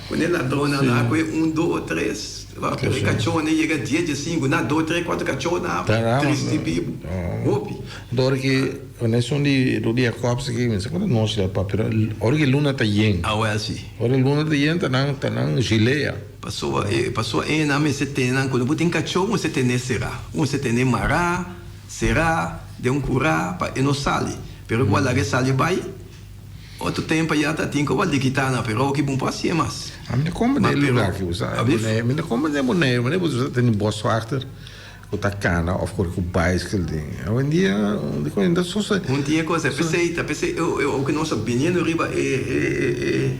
quando ela ladrona lá com 1, 2, 3 o cachorro né chega 10, 5, na 2, 3, 4 cachorro na 3 tipo, opi. Dora que quando são de Rudy Jacobs que me quando não se para pero hora que luna tá yen. Ah, sim. Hora luna tá yen tá não gileia. Passou na me se tem quando botem cachorro você tem você tem mará, será de curá para não sale. Pero quando a sale vai outro tempo já tá tem que vai quitar na pero que bom passe mais. A minha como de lugar que usa. A minha como de boneiro, mas você tem boss achter. O tacana of com bicycle ding. Hoje em dia, ainda só dia coisa, pensei eu que nossa opinião riba é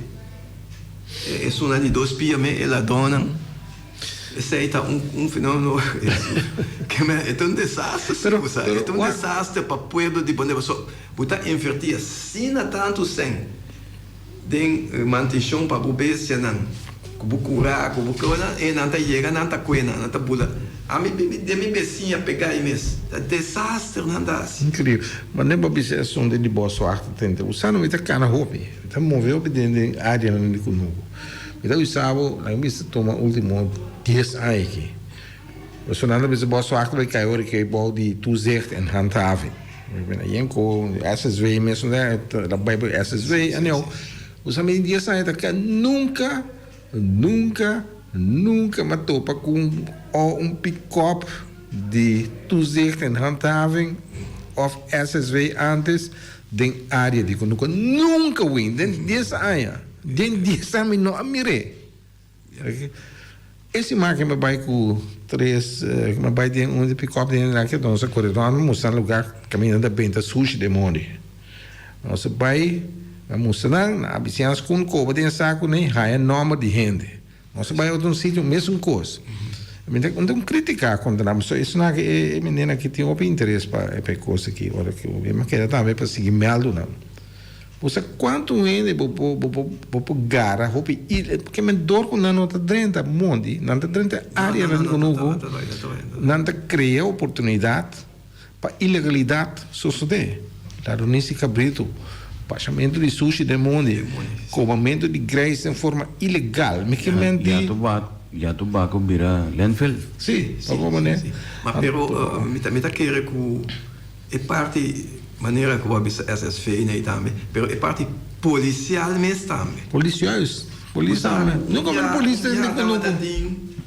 uma de dois pias me ela dona. Esse aí tá fenômeno que é um desastre, é um desastre para o povo de Bonaire. Botar invertir assim tanto sem de mantenção para bobência não. Curar, e não tá chega, não tá coena, não tá bula. A mim de minha becinha pegar aí mesmo. Desastre não dá assim. Incrível. Mas nem para obsessão de boa sorte tenta. O sano me tá cana roupa. Tá moveu dentro da área não de conosco. Então o sábado, lá me toma último 10 anos aqui. O sonando be boa sorte vai cair que é bom de tu zegt en handhaving. Ik ben een ko SSW mesmo né, da Bible SSW, não. Os amigos dias aí tá nunca matou para com pick-up de toezicht en handhaving of SSW antes den área de quando nunca win den 10 anos den 10 anos não amire esse marca me vai com 3 me vai de um de pick-up de lá que nós corredor não mostrar lugar caminhando bem da sushi de monte nós vai mostrar na vizinhança com coba de saco nem raia nome de gente nós vai outro sítio mesmo coisa então criticar quando nós isso não é menina que tem interesse para coisa aqui hora que eu mas quero também para seguir melhor não você quanto ele vou gara hopi porque me dor com não tá dentro mundo não tá dentro área não tá cria oportunidade para ilegalidade suceder lá no nesse cabrito pagamento de sushi de mundo comamento de grãos em forma ilegal me que mente ya tobacco vira landfill. Sì, ma però mi ta chiedere che è parte maniera che vuoi SSV nei tambe, però è parte policiale mes tambe. Policiale. Non come polizia non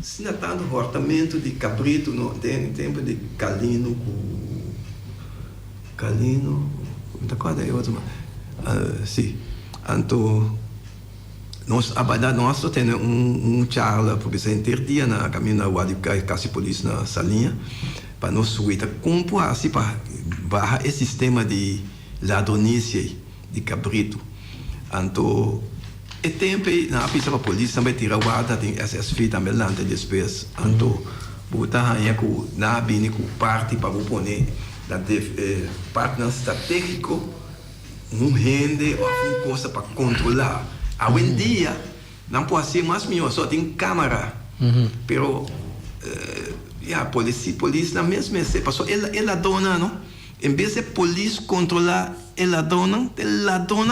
sia tanto comportamento di cabrito no tempo di Calino da quando è outro sì anto nós abada nós tem charla porque se interdia na caminho na rua de casa polícia na salinha para nós suíta como assim para barra esse sistema de ladronice de cabrito anto e tempo na pista para polícia também tira guarda tem SSV também lá de despesa anto botar aí com na bini com parte para pôr da partner estratégico rende ou uma coisa para controlar hoje em dia não pode ser mais melhor só tem câmera pero a polícia na mesma se passou ela dona não em vez de polícia controlar ela dona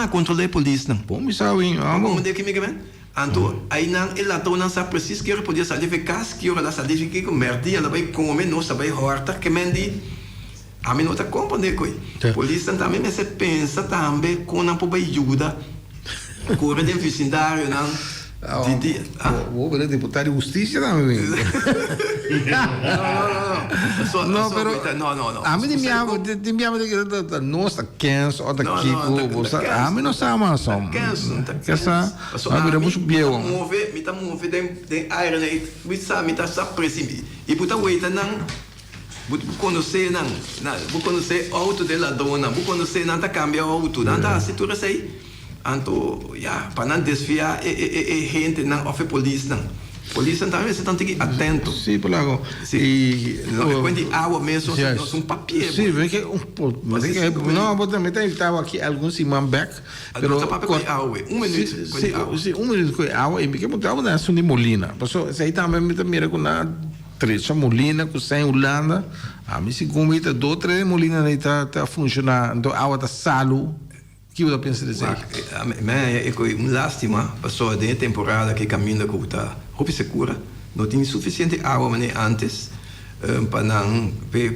controlar a polícia não bom me sabe como de que me quer então aí não ela dona sabe preciso que podia sair de casa que ela sair de que merda ela vai comer não sabe horta que mendi a mim não está compreendendo coi polícia também me se pensa também com não pode ajuda corre del vecindario não vou ver deputado de justiça também não pero a mim me amo de nossa cans ou da Kiko a mim não sabe mais só que essa a mim muito bem me tá move den aire né me sabe me tá preciso e puta weita não vou conhecer auto dela dona vou conhecer não tá cambia auto não tá se tu sei anto para não desviar gente não of polícia não polícia também você tem que atento sim por lá e quando água mesmo são papel sim vê que não vou também estava aqui alguns imam back pero água minuto sim minuto com água e que mudava na de Molina passou aí também me mira com na trecha Molina com sem Holanda a mim se comida do três Molina aí tá funcionando a água da salo que eu penso dizer é uma lástima passou a temporada que caminha com a roupa segura não tinha suficiente água mas antes para não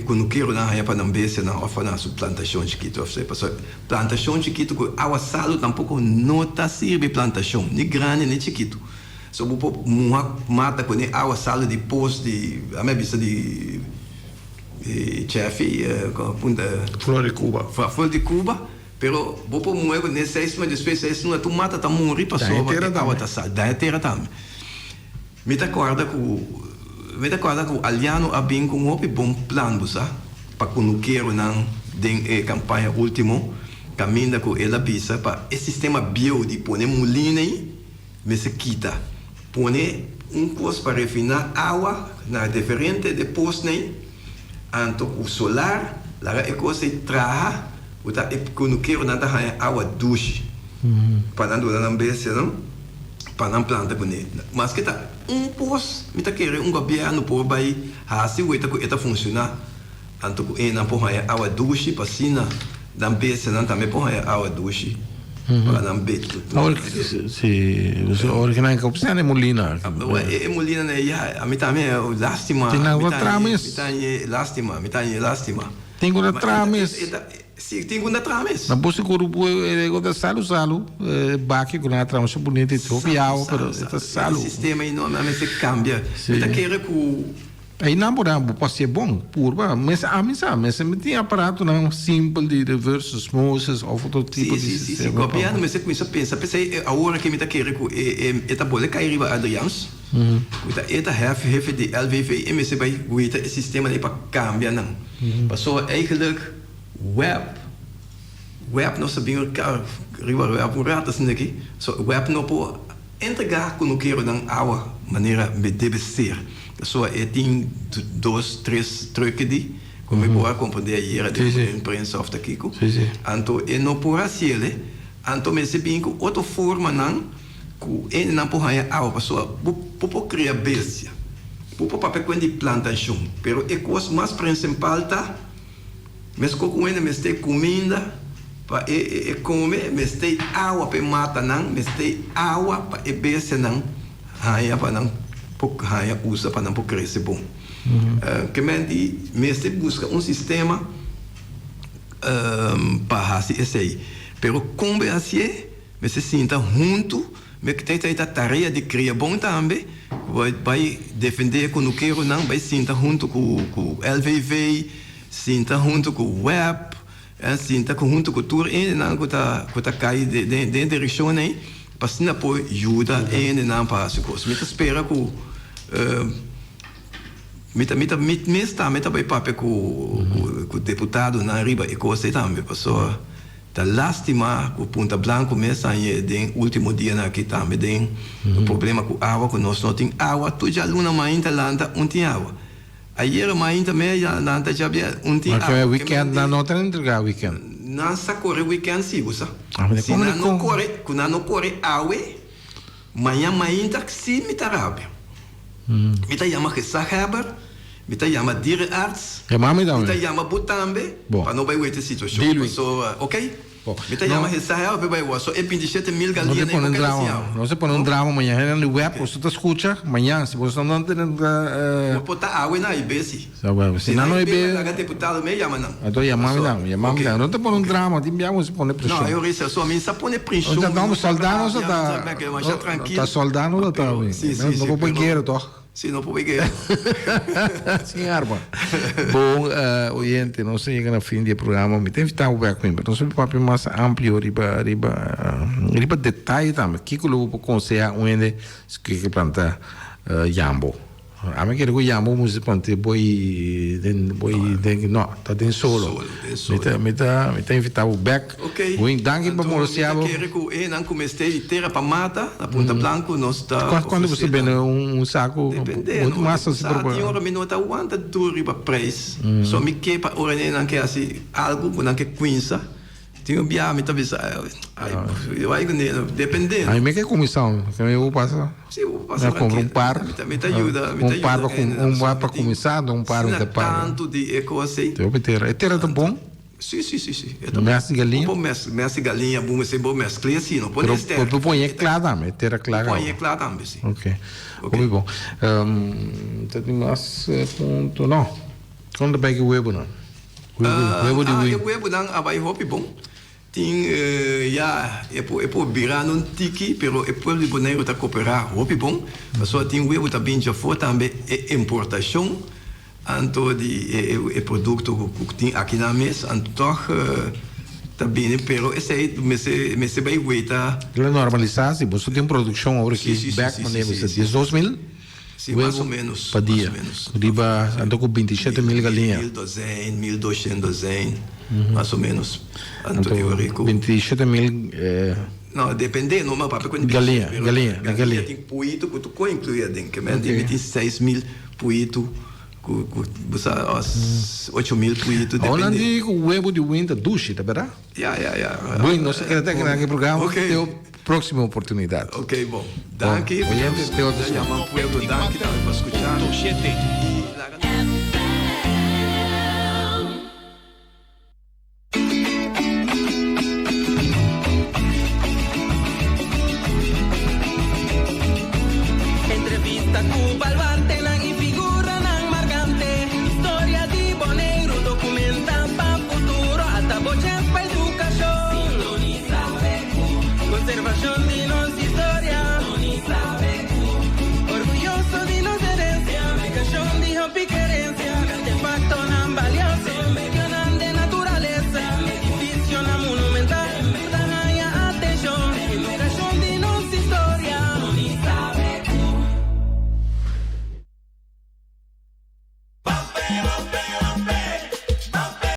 quando quero não é para não ver se não oferecer sua plantação chiquito passou plantação chiquito com água salo tampouco não tá serve plantação nem grande nem chiquito só vou mata com água salo de poço de a minha vista de chefe punta flor de Cuba pero bopo muego nesse isso depois isso não tu mata tá morrer passou a outra sal da terra também me tá acorda com aliano a bem com um bom plano busa para quando quero não den campanha último caminha com ela bisa para esse sistema bio de pôr molina aí me se quita pôr coisa para refinar água na diferente de posto nem anto o solar lá é coisa traha quando quero nada água duche para não dar beijo não para não plantar bonita mas que tá poço me tá querendo governo por vai assim o eta funcionar anto não por água duche para sina dar beijo não também por água duche para não beijo se original que opção é Molina Molina né a mim também é lástima tem água trames me tá lástima tem água trames sim tem uma trames não posso corrupor da salo baque com a trames bonita e tropial pero esta salo o sistema aí normalmente cambia está querendo com Aí namorado pode ser bom, purba, mas me tem aparato não simples de reverse osmosis ou outro tipo de sistema. Sim, copiando, mas você começa a pensar, a hora que me está querendo é tá boa cair riba Adrians. Eta hefe de LVV e me se vai o sistema aí para cambiar não. Passou eigenlijk web não sabia riba web ratas aqui. So web não pode entregar com o que eu não a maneira deve ser. Só tem 2, 3 truques de como eu vou compreender aí a imprensa of aqui. Então não pode ser, então me se bem com outra forma não que não pode a água, pessoa pode criar bestia, pode papel com de plantação, pero é coisa mais principal tá, mas com ele me tem comida para comer, me tem água para matar não, me tem água para bestia não, aí para não haya usa para não crescer bom. Que me busca sistema para fazer isso aí. Pero como assim, me se sinta junto, me que tem a tarefa de criar bom também, vai defender com o que eu não, vai sinta junto com o LVV, sinta junto com o web, sinta junto com o tour, e não que tá cair de direção aí, para se não pode ajuda e não para as coisas. Me espera com me está vai papel com o deputado na riba e coisa também pessoa tá lástima com Punta Blanco mesmo aí den último dia aqui também den o problema com água que nós não tem água tu já luna mais lanta tem água ayer mais também já lanta já tem água weekend não tem entregar weekend não sa corre weekend sim usa se não corre quando não corre água manhã mais tá sim me tarabia Mita llama gezaghebber, mita llama dierenarts, mita llama butambe, para não vai ver essa situação. Ok? Mita llama gezaghebber, vai ver só 27.000 galinhas em cada não se põe drama amanhã no web, você te escuta amanhã, se você não tem vou botar água na IBC. Se não IBC, o deputado me llama não. Então llama não te põe drama, enviamos se põe pressão. Não, eu disse só me se põe pressão. Não, soldado tá soldado tá. Não vou banheiro toch. Sim, não pode guerra. Sim, arma. Bom, oyente, não se chega no fim do programa, me tem que estar o back não se papel mais amplo, riba detalhe também. Que eu vou aconselhar que planta jambo. A mim quero que jambo mas plante boi não, tá dentro solo. Me tá invitar o back. Ok. O danke para Morociabo. Quero que não comecei terra para mata, na Punta Blanco, nós tá. Quando você vê saco muito massa se propõe. Tem hora minuta aguenta duro para preço. Só me que para hora não quer assim algo, não quer quinza. Tem um biame talvez vai dependendo. Aí me que comissão, que eu vou passar. Sim, vou passar. Compro um par. Me ajuda, um par para começar, um par de par. Tanto de ecosse. Então é terra tão bom. Sim. Mestre galinha. Mestre galinha, bom, você bom mestre assim, não pode estar. Pero põe claro também, terra clara. Põe claro também, sim. Ok. Muito bom. Tem mais ponto não. Quando vai que o web não? O web não, vai hobby bom. Tem por virar num tiki, pero é por de boneiro tá cooperar, hobby bom. Só tem web também já foi também importação, anto de produto que tem aqui na mesa, anto também, pero esse aí me se vai ver tá. Normalizar, se você tem produção agora aqui, back maneira você 12.000. Sim, mais ou menos. Para dia. Riba, ando com 27.000 galinhas. 1.200 dozens, mais ou menos. Então, 27.000... Não, dependendo, mas para quando galinha. Tem puito que tu inclui dentro, que tem 6.000 puito, 8.000 puito, depende. Olha ali o huevo de winter duche, tá verdade? Bom, não sei que até que naquele programa tem próxima oportunidade. Ok, bom. Danke. Oyentes, te outros. Chamam pueblo danke também para escuchar. Entrevista Cuba al Bartelan y figura nan marcante. Historia de Boneiro documenta para futuro hasta boche para educación. Sintoniza conservación